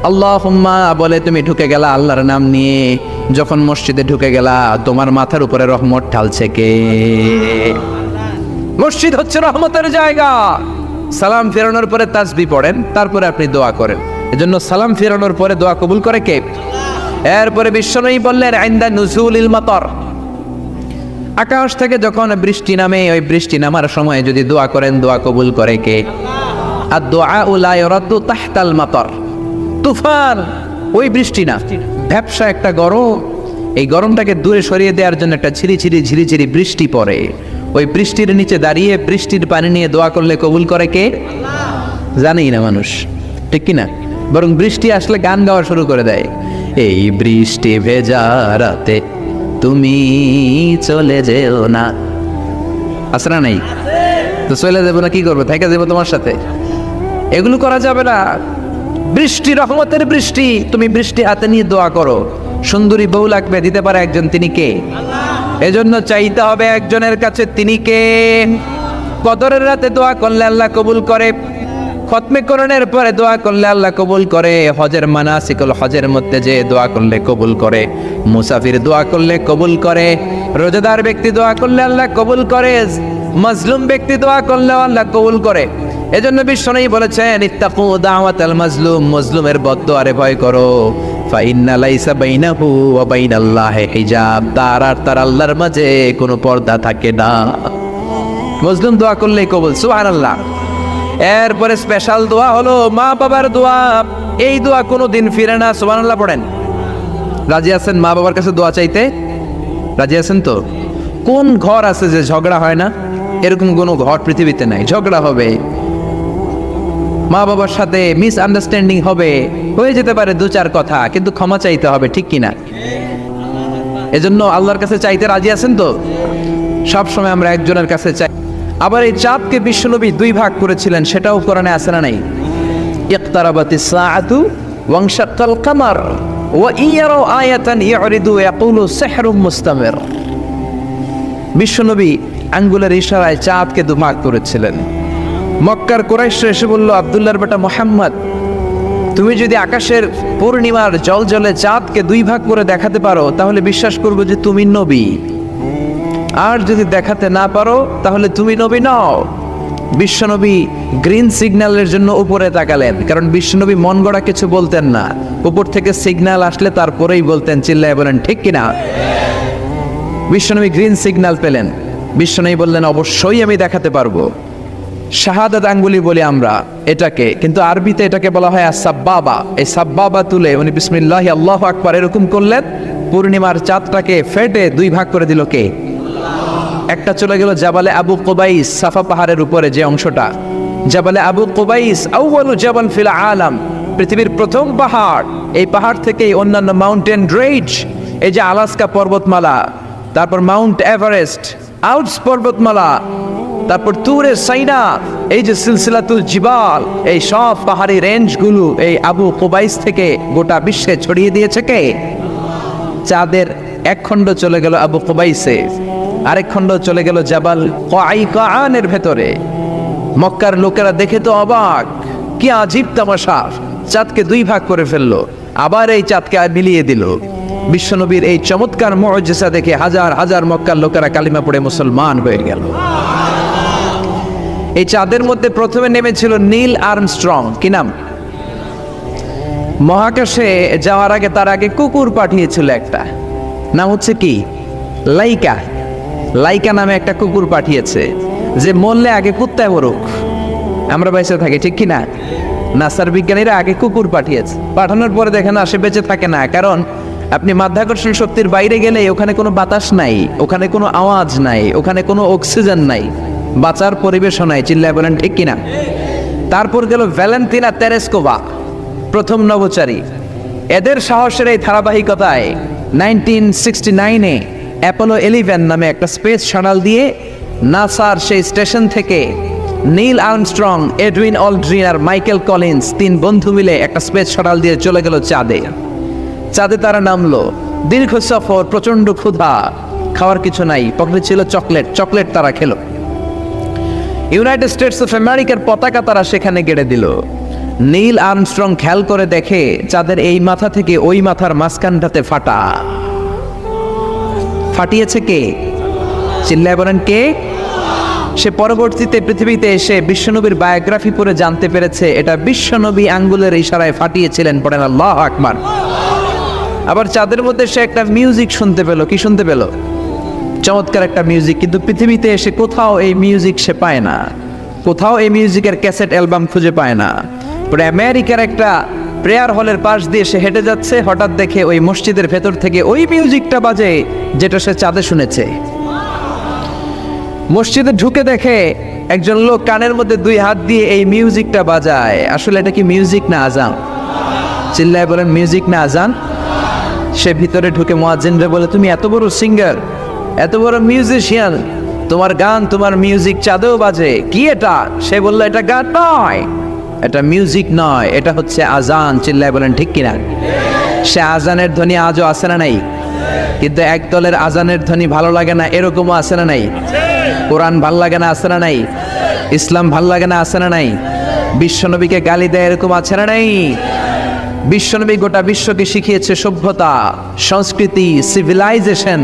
[SPEAKER 1] আল্লাহুম্মা বলে তুমি ঢুকে গেলা আল্লাহর নাম নিয়ে। যখন মসজিদে ঢুকে গেলা, তোমার মাথার উপরে রহমত ঢালছে কে? মসজিদ হচ্ছে রহমতের জায়গা। সালাম ফেরানোর পরে তাসবিহ পড়েন, তারপরে আপনি দোয়া করেন। এজন্য সালাম ফেরানোর পরে দোয়া কবুল করে কে? এরপরে বিশ্বনবী বললেন ইনদা নুজুলিল মাতর, আকাশ থেকে যখন বৃষ্টি নামে, ওই বৃষ্টি নামার সময় যদি দোয়া করেন, দোয়া কবুল করে কে? আর দোয়া লা ইরাদ্দু তাহতাল মাতর, তুফান, ওই বৃষ্টি না, ভ্যাপসা একটা গরম, এই গরমটাকে দূরে সরিয়ে দেওয়ার জন্য একটা ঝিরিঝিরি ঝিরিঝিরি বৃষ্টি পড়ে। ওই বৃষ্টির নিচে দাঁড়িয়ে বৃষ্টির পানি নিয়ে দোয়া করলে কবুল করে কে? জানেই না মানুষ, ঠিক কি না? বরং বৃষ্টি আসলে গান গাওয়া শুরু করে দেয়, এই বৃষ্টি ভেজা রাতে তুমি চলে যেও না, আছে না নাই? তো চলে যাবো না, কি করবো, থেকে যাবো তোমার সাথে? এগুলো করা যাবে না। বৃষ্টি রহমতের বৃষ্টি, তুমি বৃষ্টি হাতে নিয়ে দোয়া করো। সুন্দরী বউ লাগবে, দিতে পারে একজন, তিনি কে? এজন্য চাইতে হবে একজনের কাছে, তিনি কে? কদরের রাতে দোয়া করলে আল্লাহ কবুল করে, খতমে কোরআনের পরে দোয়া করলে আল্লাহ কবুল করে, হজের মানাসিকুল হজের মধ্যে যে দোয়া করলে কবুল করে, মুসাফির দোয়া করলে কবুল করে, রোজাদার ব্যক্তি দোয়া করলে আল্লাহ কবুল করে, মাজলুম ব্যক্তি দোয়া করলে আল্লাহ কবুল করে। এজন্য বিশ্বনবী বলেছেন, ইত্তাকু দাওয়াতাল মাজলুম, মাজলুমের বদদোয়ারে ভয় করো, ফাইন্না লাইসা বাইনাহু ওয়া বাইনাল্লাহি হিজাব, তার আর তার আল্লাহর মাঝে কোনো পর্দা থাকে না। মাজলুম দোয়া করলেই কবুল, সুবহানাল্লাহ। এরপরে স্পেশাল দোয়া হলো মা বাবার দোয়া। এই দোয়া কোনোদিন ফিরে না, সুবহানাল্লাহ পড়েন। রাজি আছেন মা বাবার কাছে দোয়া চাইতে? রাজি আছেন তো? কোন ঘর আছে যে ঝগড়া হয় না? এরকম কোনো ঘর পৃথিবীতে নাই। ঝগড়া হবে, মা বাবার সাথে মিসআন্ডারস্ট্যান্ডিং হবে, হয়ে যেতে পারে দু চার কথা, কিন্তু ক্ষমা চাইতে হবে, ঠিক কিনা? এজন্য আল্লাহর কাছে চাইতে রাজি আছেন তো? সব সময় আমরা একজনের কাছে চাই। আবার এই চাঁদকে বিশ্বনবী দুই ভাগ করেছিলেন, সেটাও কোরআনে আছে না নাই? ইকতারাবাতিস সাআতু ওয়ানশাক্কাল কামার ওয়া ইয়ারাউ আয়াতান ইউরিদু ইয়াকুলু সিহরুম মুস্তামির। বিশ্বনবী আঙ্গুলের ইশারায় চাঁদকে দুভাগ করেছিলেন। মক্কার কুরাইশরা এসে বলল, আব্দুল্লাহর বেটা মুহাম্মদ, তুমি যদি আকাশের পূর্ণিমার জলজলে চাঁদকে দুই ভাগ করে দেখাতে পারো, তাহলে বিশ্বাস করব যে তুমি নবী। আর যদি দেখাতে না পারো, তাহলে তুমি নবী নও। বিশ্বনবী গ্রিন সিগন্যালের জন্য উপরে তাকালেন, কারণ বিশ্বনবী মন গড়া কিছু বলতেন না, উপর থেকে সিগন্যাল আসলে তারপরেই বলতেন। চিল্লায় বলেন ঠিক কিনা? বিশ্বনবী গ্রিন সিগন্যাল পেলেন, বিশ্বনবী বললেন, অবশ্যই আমি দেখাতে পারবো। শাহাদাত আঙ্গুলি বলি আমরা এটাকে, কিন্তু আরবিতে এটাকে বলা হয় সাব্বাবা। এই সাব্বাবা তুলে উনি বিসমিল্লাহি আল্লাহু আকবার এরকম করলেন, পূর্ণিমার চাঁদটাকে ফেটে দুই ভাগ করে দিল কে? একটা চলে গেল জাবালে আবু কুবাইস, সাফা পাহাড়ের উপরে যে অংশটা। জাবালে আবু কুবাইস আউয়ালু জাবাল ফিল আলাম, পৃথিবীর প্রথম পাহাড়। এই পাহাড় থেকেই অন্যান্য মাউন্টেন রেঞ্জ, এই যে আলাস্কা পর্বতমালা, তারপর মাউন্ট এভারেস্ট, আল্পস পর্বতমালা, তারপর তুরে সাইনা, এই যে সিলসিলাতুল জিবাল, এই সব পাহাড়ি রেঞ্জগুলো এই আবু কুবাইস থেকে গোটা বিশ্বে ছড়িয়ে দিয়েছে কে? চাঁদের এক খণ্ড চলে গেল আবু কুবাইসে, আরেক খণ্ড চলে গেল জাবাল কাআনের ভেতরে। মক্কার লোকেরা দেখে তো অবাক, কি আজীব তামাশা, চাঁদকে দুই ভাগ করে ফেললো, আবার এই চাঁদকে মিলিয়ে দিল। বিশ্বনবীর এই চমৎকার মুআজিজা দেখে হাজার হাজার মক্কার লোকেরা কালিমা পড়ে মুসলমান হয়ে গেল। এই চাঁদের মধ্যে প্রথমে নেমেছিল নীল আর্মস্ট্রং। কি নাম? মহাকাশে যাওয়ার আগে তার আগে কুকুর পাঠিয়েছিল একটা, নাম হচ্ছে কি? লাইকা। লাইকা নামে একটা কুকুর পাঠিয়েছে, যে মরলে আগে কুত্তায় মরুক, আমরা বেঁচে থাকি, ঠিক কিনা? নাসার বিজ্ঞানীরা আগে কুকুর পাঠিয়েছে, পাঠানোর পরে দেখেন আসে বেঁচে থাকে না, কারণ আপনি মাধ্যাকর্ষণ শক্তির বাইরে গেলে ওখানে কোনো বাতাস নাই, ওখানে কোনো আওয়াজ নাই, ওখানে কোনো অক্সিজেন নাই, বাঁচার পরিবেশও নাই। চিল্লায় বলেন ঠিক কিনা? তারপর গেল ভ্যালেন্তিনা তেরেস্কোভা, প্রথম নভোচারী। এদের সাহসের এই ধারাবাহিকতায় 1969-এ অ্যাপোলো 11 নামে একটা স্পেস শাটল দিয়ে নাসার সেই স্টেশন থেকে নীল আর্মস্ট্রং, এডউইন অলড্রিন আর মাইকেল কলিন্স তিন বন্ধু মিলে একটা স্পেস শাটল দিয়ে চলে গেল চাঁদে। চাঁদে তারা নামলো, দীর্ঘ সফর, প্রচন্ড ক্ষুধা, খাওয়ার কিছু নাই, পকেটে ছিল চকলেট, চকলেট তারা খেলো। ইউনাইটেড স্টেটস অফ আমেরিকার পতাকা তারা সেখানে গেড়ে দিল। নীল আর্মস্ট্রং খেয়াল করে দেখে চাঁদের এই মাথা থেকে ওই মাথার মাঝখানটাতে ফাটা। ফাটিয়েছে কে? চিল্লায় বলেন কে? সে পরবর্তীতে পৃথিবীতে এসে বিশ্বনবীর বায়োগ্রাফি পড়ে জানতে পেরেছে এটা বিশ্বনবী আঙ্গুলের ইশারায় ফাটিয়েছিলেন। পড়েন আল্লাহু আকবার। আবার চাঁদের মধ্যে সে একটা মিউজিক শুনতে পেল। কি শুনতে পেল? চমৎকার একটা মিউজিক, কিন্তু পৃথিবীতে এসে কোথাও এই মিউজিক সে পায় না, কোথাও এই মিউজিকের ক্যাসেট অ্যালবাম খুঁজে পায় না। পরে আমেরিকার একটা প্রেয়ার হলের পাশ দিয়ে সে হেঁটে যাচ্ছে, হঠাৎ দেখে ওই মসজিদের ভেতর থেকে ওই মিউজিকটা বাজে যেটা সে চাঁদে শুনেছে। মসজিদে ঢুকে দেখে একজন লোক কানের মধ্যে দুই হাত দিয়ে এই মিউজিকটা বাজায়। আসলে এটা কি মিউজিক না আজান? চিল্লায় বলেন মিউজিক না আজান? সে ভিতরে ঢুকে মুয়াজ্জিনরে বলে, তুমি এত বড় সিঙ্গার, এত বড় মিউজিশিয়ান, তোমার গান, তোমার মিউজিক চাঁদেও বাজে, কি এটা? সে বলল, এটা গান নয়, এটা মিউজিক নয়, এটা হচ্ছে আজান। চিল্লায় বলেন ঠিক কিনা? সে আজানের ধ্বনি আজও আছে না নাই? কিন্তু এক দলের আজানের ধ্বনি ভালো লাগে না, এরকমও আছে না নাই? কোরআন ভাল লাগে না, আছে না নাই? ইসলাম ভাল লাগে না, আছে না নাই? বিশ্বনবীকে গালি দেয়, এরকম আছে না নাই? বিশ্বনবী গোটা বিশ্বকে শিখিয়েছে সভ্যতা, সংস্কৃতি, সিভিলাইজেশন।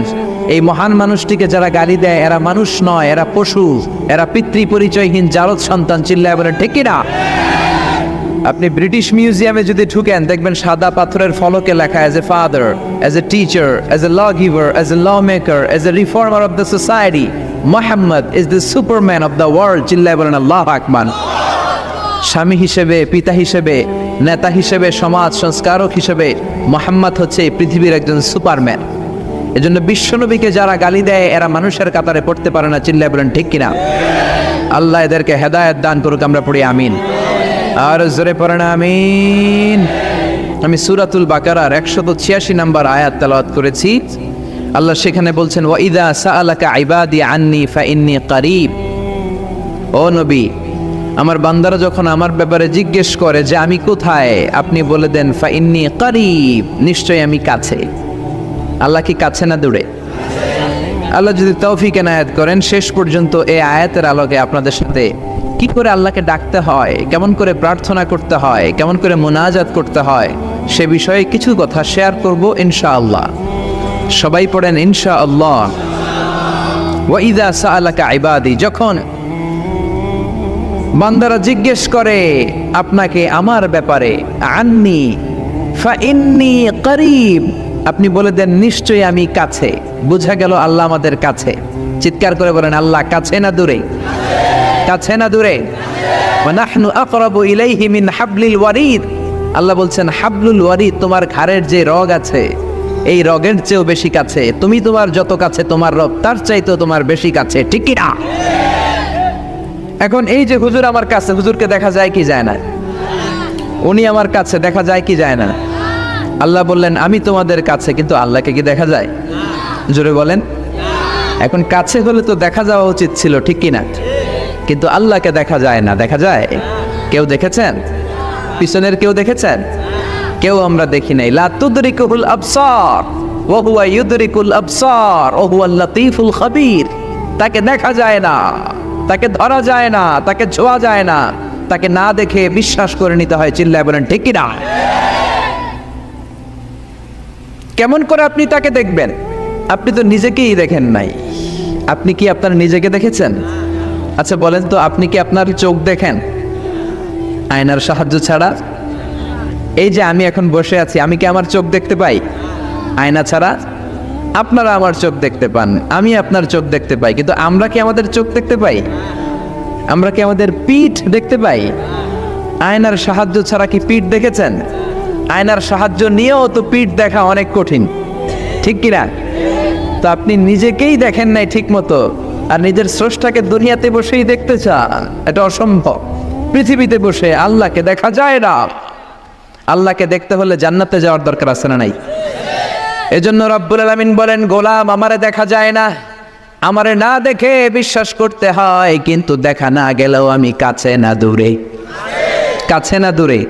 [SPEAKER 1] এই মহান মানুষটিকে যারা গালি দেয় এরা মানুষ নয়, এরা পশু, এরা পিতৃ পরিচয়হীন জারদ সন্তান। চিল্লায় বলেন ঠিক কিনা? আপনি ব্রিটিশ মিউজিয়ামে যদি ঢুকেন দেখবেন সাদা পাথরের ফলকে লেখা as a father, as a teacher, as a law giver, as a law maker, as a reformer of the society, Muhammad is the superman of the world. চিল্লায় বলেন আল্লাহু আকবার। স্বামী হিসেবে, পিতা হিসেবে, নেতা হিসেবে, সমাজ সংস্কারক হিসেবে মুহাম্মদ হচ্ছে এই পৃথিবীর একজন সুপারম্যান। এজন্য বিশ্বনবীকে যারা গালি দেয় এরা মানুষের কাতারে পড়তে পারে না। চিল্লায় বলেন ঠিক কিনা? আল্লাহ এদেরকে হেদায়েত দান করুক। আমরা পড়ি আমিন। আর জোরে পড়েন আমিন। আমি সূরাতুল বাকারার 186 নম্বর আয়াত তেলাওয়াত করেছি। আল্লাহ সেখানে বলছেন ওয়া ইযা সাআলাকা ইবাদি আন্নী ফাইন্নী করিব। ও নবী, আমার বান্দারা যখন আমার ব্যাপারে জিজ্ঞেস করে যে আমি কোথায়, আপনি বলে দেন ফাইন্নী করিব, নিশ্চয়ই আমি কাছে। আল্লাহ কি কাছে না দূরে? আল্লাহ যদি তৌফিক এনায়েত করেন শেষ পর্যন্ত এই আয়াতের আলোকে আপনাদের সাথে কি করে আল্লাহকে ডাকতে হয়, কেমন করে প্রার্থনা করতে হয়, কেমন করে মুনাজাত করতে হয়, সে বিষয়ে কিছু কথা শেয়ার করব ইনশাআল্লাহ। সবাই পড়েন ইনশাআল্লাহ। ওয়া ইযা সাআলাকা ইবাদি, যখন বান্দারা জিজ্ঞেস করে আপনাকে আমার ব্যাপারে, আন্নী ফাইন্নী করিব, আপনি বলে দেন নিশ্চয়ই আমি কাছে। বুঝা গেল আল্লাহ আমাদের কাছে। চিৎকার করে বলেন আল্লাহ কাছে না দূরে? কাছে না দূরে? ওয়া নাহনু আকরাবু ইলাইহি মিন হাবলিল ওয়ারিদ। আল্লাহ বলছেন হাবলুল ওয়ারিদ, তোমার ঘাড়ের যে রগ আছে এই রগের চেয়েও বেশি কাছে। তুমি তোমার যত কাছে তোমার রব তার চাইতেও তোমার বেশি কাছে। ঠিক কি না? এখন এই যে হুজুর আমার কাছে, হুজুরকে দেখা যায় কি যায় না? উনি আমার কাছে, দেখা যায় কি যায় না? আল্লাহ বললেন আমি তোমাদের কাছে, কিন্তু আল্লাহকে কি দেখা যায়? জোরে বলেন। এখন কাছে হলে তো দেখা যাওয়া উচিত ছিল, ঠিক কি না? কিন্তু আল্লাহকে দেখা যায় না। দেখা যায়? কেউ দেখেছেন? পিছনের কেউ দেখেছেন? কেউ আমরা দেখি নাই। লা তুদরিকুল আবসার ওয়া হুয়া ইউদরিকুল আবসার ওয়া হুয়াল লাতীফুল খাবীর। তাকে দেখা যায় না, তাকে ধরা যায় না, তাকে ছোঁয়া যায় না, তাকে না দেখে বিশ্বাস করে নিতে হয়। চিল্লায় বলেন ঠিক কি না? কেমন করে আপনি তাকে দেখবেন? আপনি তো নিজেকেই দেখেন নাই। আপনি কি আপনার নিজেকে দেখেছেন? আচ্ছা বলেন তো, আপনি কি আপনার চোখ দেখেন আয়নার সাহায্য ছাড়া? এই যে আমি এখন বসে আছি, আমি কি আমার চোখ দেখতে পাই আয়না ছাড়া? আপনারা আমার চোখ দেখতে পান, আমি আপনার চোখ দেখতে পাই, কিন্তু আমরা কি আমাদের চোখ দেখতে পাই? আমরা কি আমাদের পিঠ দেখতে পাই? আয়নার সাহায্য ছাড়া কি পিঠ দেখেছেন? আয়নার সাহায্য নিয়েও তো পিঠ দেখা অনেক কঠিন, ঠিক কিনা? তো আপনি নিজেকেই দেখেন নাই ঠিক মতো, আর নিজের স্রষ্টাকে দুনিয়াতে বসেই দেখতে চান, এটা অসম্ভব। পৃথিবীতে বসে আল্লাহকে দেখা যায় না। আল্লাহকে দেখতে হলে জান্নাতে যাওয়ার দরকার আছে না নাই? এজন্য রব্বুল আলামিন বলেন গোলাম আমারে দেখা যায় না, আমারে না দেখে বিশ্বাস করতে হয়, কিন্তু দেখা না গেলেও আমি কাছে না দূরে। কাছে না দূরে?